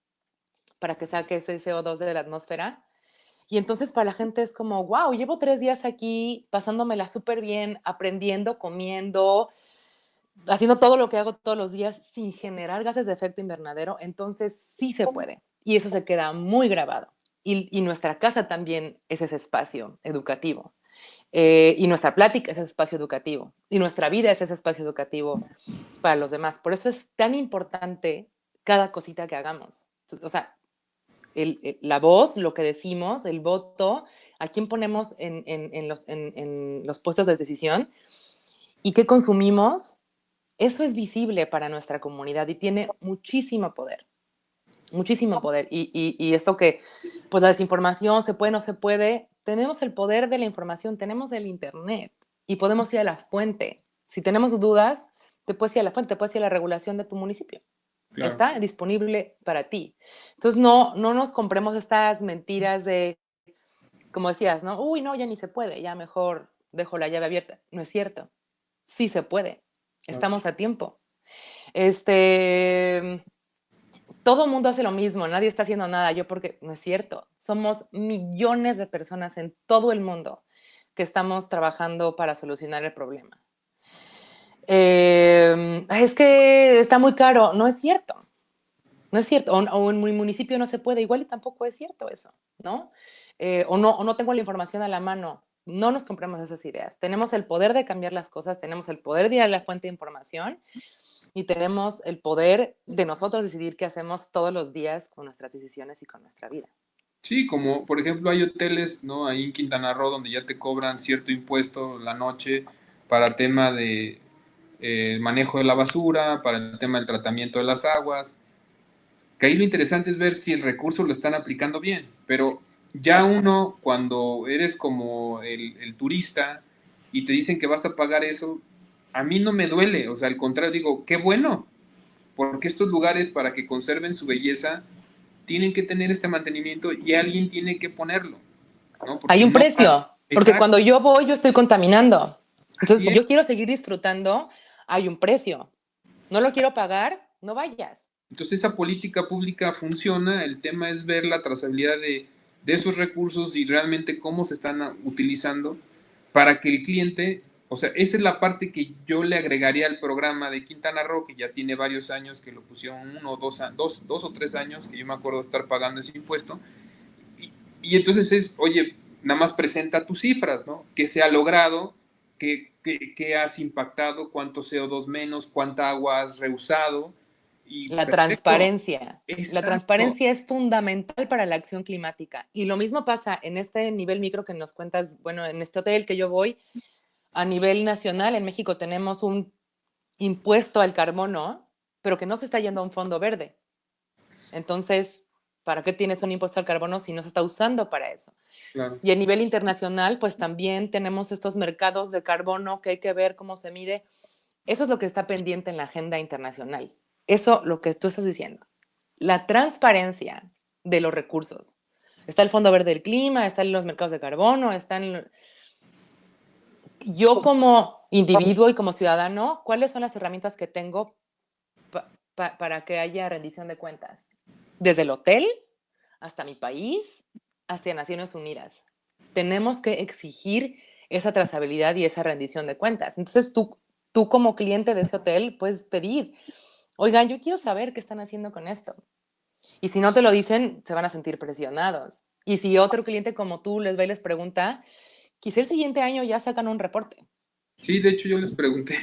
para que saque ese CO2 de la atmósfera. Y entonces para la gente es como, wow, llevo 3 días aquí pasándomela súper bien, aprendiendo, comiendo, haciendo todo lo que hago todos los días sin generar gases de efecto invernadero. Entonces sí se puede. Y eso se queda muy grabado. Y nuestra casa también es ese espacio educativo. Y nuestra plática es ese espacio educativo. Y nuestra vida es ese espacio educativo para los demás. Por eso es tan importante cada cosita que hagamos. O sea, la voz, lo que decimos, el voto, a quién ponemos en los puestos de decisión y qué consumimos, eso es visible para nuestra comunidad y tiene muchísimo poder, muchísimo poder. Y esto que, pues la desinformación se puede, no se puede, tenemos el poder de la información, tenemos el Internet y podemos ir a la fuente. Si tenemos dudas, te puedes ir a la fuente, te puedes ir a la regulación de tu municipio. Claro. Está disponible para ti. Entonces, no nos compremos estas mentiras de, como decías, ¿no? Uy, no, ya ni se puede, ya mejor dejo la llave abierta. No es cierto. Sí se puede. Claro. Estamos a tiempo. Este, todo el mundo hace lo mismo, nadie está haciendo nada. Yo porque no es cierto. Somos millones de personas en todo el mundo que estamos trabajando para solucionar el problema. Es que está muy caro. No es cierto. No es cierto, o en mi municipio no se puede, igual y tampoco es cierto eso, ¿no? O no tengo la información a la mano. No nos compremos esas ideas. Tenemos el poder de cambiar las cosas, tenemos el poder de ir a la fuente de información y tenemos el poder de nosotros decidir qué hacemos todos los días con nuestras decisiones y con nuestra vida. Sí, como por ejemplo hay hoteles, ¿no? Ahí en Quintana Roo donde ya te cobran cierto impuesto la noche para tema de manejo de la basura, para el tema del tratamiento de las aguas, que ahí lo interesante es ver si el recurso lo están aplicando bien, pero ya uno cuando eres como el turista y te dicen que vas a pagar eso, a mí no me duele, o sea, al contrario, digo, qué bueno, porque estos lugares, para que conserven su belleza, tienen que tener este mantenimiento y alguien tiene que ponerlo, ¿no? Hay Porque un no... precio, porque Exacto, cuando yo voy, yo estoy contaminando. Entonces, así si es. yo quiero seguir disfrutando, hay un precio. No lo quiero pagar, no vayas. Entonces esa política pública funciona, el tema es ver la trazabilidad de esos recursos y realmente cómo se están utilizando para que el cliente, o sea, esa es la parte que yo le agregaría al programa de Quintana Roo, que ya tiene varios años, que lo pusieron 2 o 3 años, que yo me acuerdo de estar pagando ese impuesto, y, y entonces es, oye, nada más presenta tus cifras, ¿no? ¿Qué se ha logrado? ¿Qué has impactado? ¿Cuánto CO2 menos? ¿Cuánta agua has reusado? Y La perfecto. transparencia. La Exacto. transparencia es fundamental para la acción climática. Y lo mismo pasa en este nivel micro que nos cuentas, bueno, en este hotel que yo voy, a nivel nacional, en México tenemos un impuesto al carbono, pero que no se está yendo a un fondo verde. Entonces, ¿para qué tienes un impuesto al carbono si no se está usando para eso? Claro. Y a nivel internacional, pues también tenemos estos mercados de carbono que hay que ver cómo se mide. Eso es lo que está pendiente en la agenda internacional. Eso, lo que tú estás diciendo. La transparencia de los recursos. Está el Fondo Verde del Clima, están los mercados de carbono, están... Yo como individuo y como ciudadano, ¿cuáles son las herramientas que tengo para que haya rendición de cuentas? Desde el hotel hasta mi país, hasta Naciones Unidas. Tenemos que exigir esa trazabilidad y esa rendición de cuentas. Entonces tú como cliente de ese hotel puedes pedir, oigan, yo quiero saber qué están haciendo con esto. Y si no te lo dicen, se van a sentir presionados. Y si otro cliente como tú les va y les pregunta, quizá el siguiente año ya sacan un reporte. Sí, de hecho yo les pregunté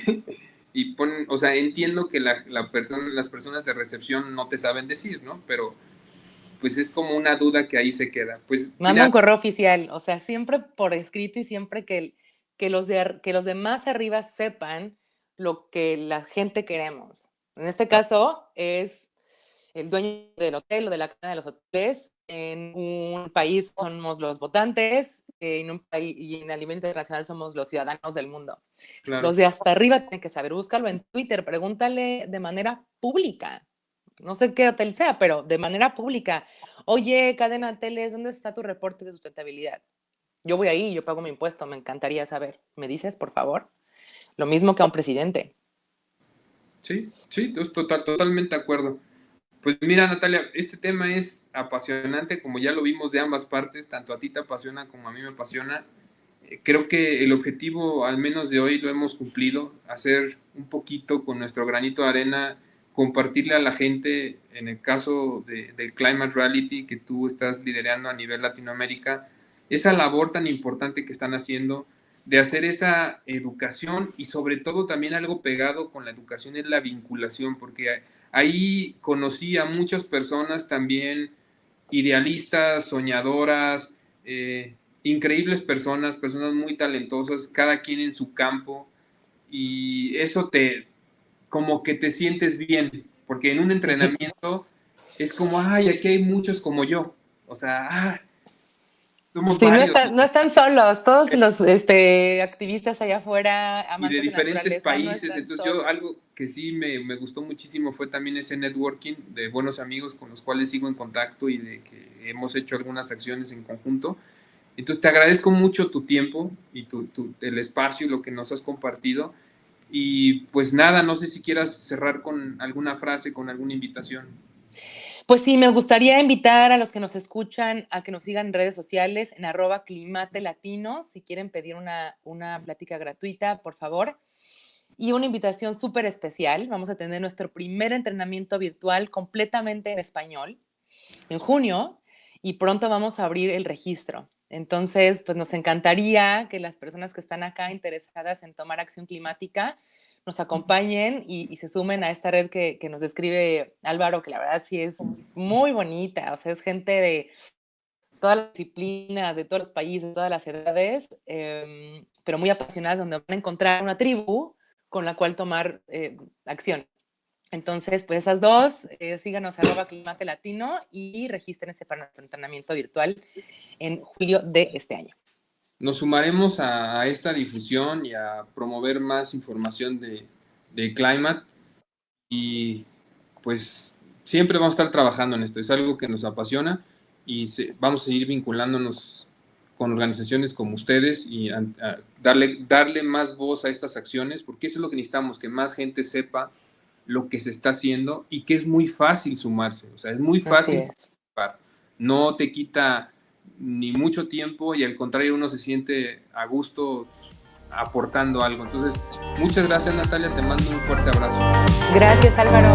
y ponen, o sea, entiendo que las personas de recepción no te saben decir, ¿no? Pero pues es como una duda que ahí se queda. Pues Manda mira, un correo oficial, o sea, siempre por escrito y siempre que los demás arriba sepan lo que la gente queremos. En este caso es el dueño del hotel o de la cadena de los hoteles. En un país somos los votantes, en un país y en a nivel internacional somos los ciudadanos del mundo. claro. Los de hasta arriba tienen que saber, búscalo en Twitter, pregúntale de manera pública. No sé qué hotel sea, pero de manera pública. Oye, cadena de hoteles, ¿dónde está tu reporte de sustentabilidad? Yo voy ahí, yo pago mi impuesto, me encantaría saber. ¿Me dices, por favor? Lo mismo que a un presidente. Sí, sí, totalmente de acuerdo. Pues mira, Natalia, este tema es apasionante, como ya lo vimos de ambas partes, tanto a ti te apasiona como a mí me apasiona. Creo que el objetivo, al menos de hoy, lo hemos cumplido, hacer un poquito con nuestro granito de arena, compartirle a la gente, en el caso del Climate Reality que tú estás liderando a nivel Latinoamérica, esa labor tan importante que están haciendo de hacer esa educación y sobre todo también algo pegado con la educación es la vinculación, porque ahí conocí a muchas personas también idealistas, soñadoras, increíbles personas, personas muy talentosas, cada quien en su campo, y eso como que te sientes bien, porque en un entrenamiento es como, ay, aquí hay muchos como yo, o sea, somos Sí, varios, no están solos, todos los activistas allá afuera, y de amantes de diferentes naturaleza, no países. están Entonces yo solos. algo que sí me gustó muchísimo fue también ese networking de buenos amigos con los cuales sigo en contacto y de que hemos hecho algunas acciones en conjunto. Entonces te agradezco mucho tu tiempo y el espacio y lo que nos has compartido. Y pues nada, no sé si quieras cerrar con alguna frase, con alguna invitación. Pues sí, me gustaría invitar a los que nos escuchan a que nos sigan en redes sociales en @climatelatina, si quieren pedir una plática gratuita, por favor. Y una invitación súper especial, vamos a tener nuestro primer entrenamiento virtual completamente en español en junio y pronto vamos a abrir el registro. Entonces, pues nos encantaría que las personas que están acá interesadas en tomar acción climática nos acompañen y se sumen a esta red que nos describe Álvaro, que la verdad sí es muy bonita, o sea, es gente de todas las disciplinas, de todos los países, de todas las edades, pero muy apasionadas, donde van a encontrar una tribu con la cual tomar acción. Entonces, pues esas dos, síganos @climatelatino y regístrense para nuestro entrenamiento virtual en julio de este año. Nos sumaremos a esta difusión y a promover más información de Climate. Y pues siempre vamos a estar trabajando en esto. Es algo que nos apasiona y vamos a seguir vinculándonos con organizaciones como ustedes y a darle más voz a estas acciones, porque eso es lo que necesitamos, que más gente sepa lo que se está haciendo y que es muy fácil sumarse. O sea, es muy fácil participar. No te quita ni mucho tiempo y al contrario uno se siente a gusto aportando algo. Entonces, muchas gracias, Natalia, te mando un fuerte abrazo. Gracias, Álvaro.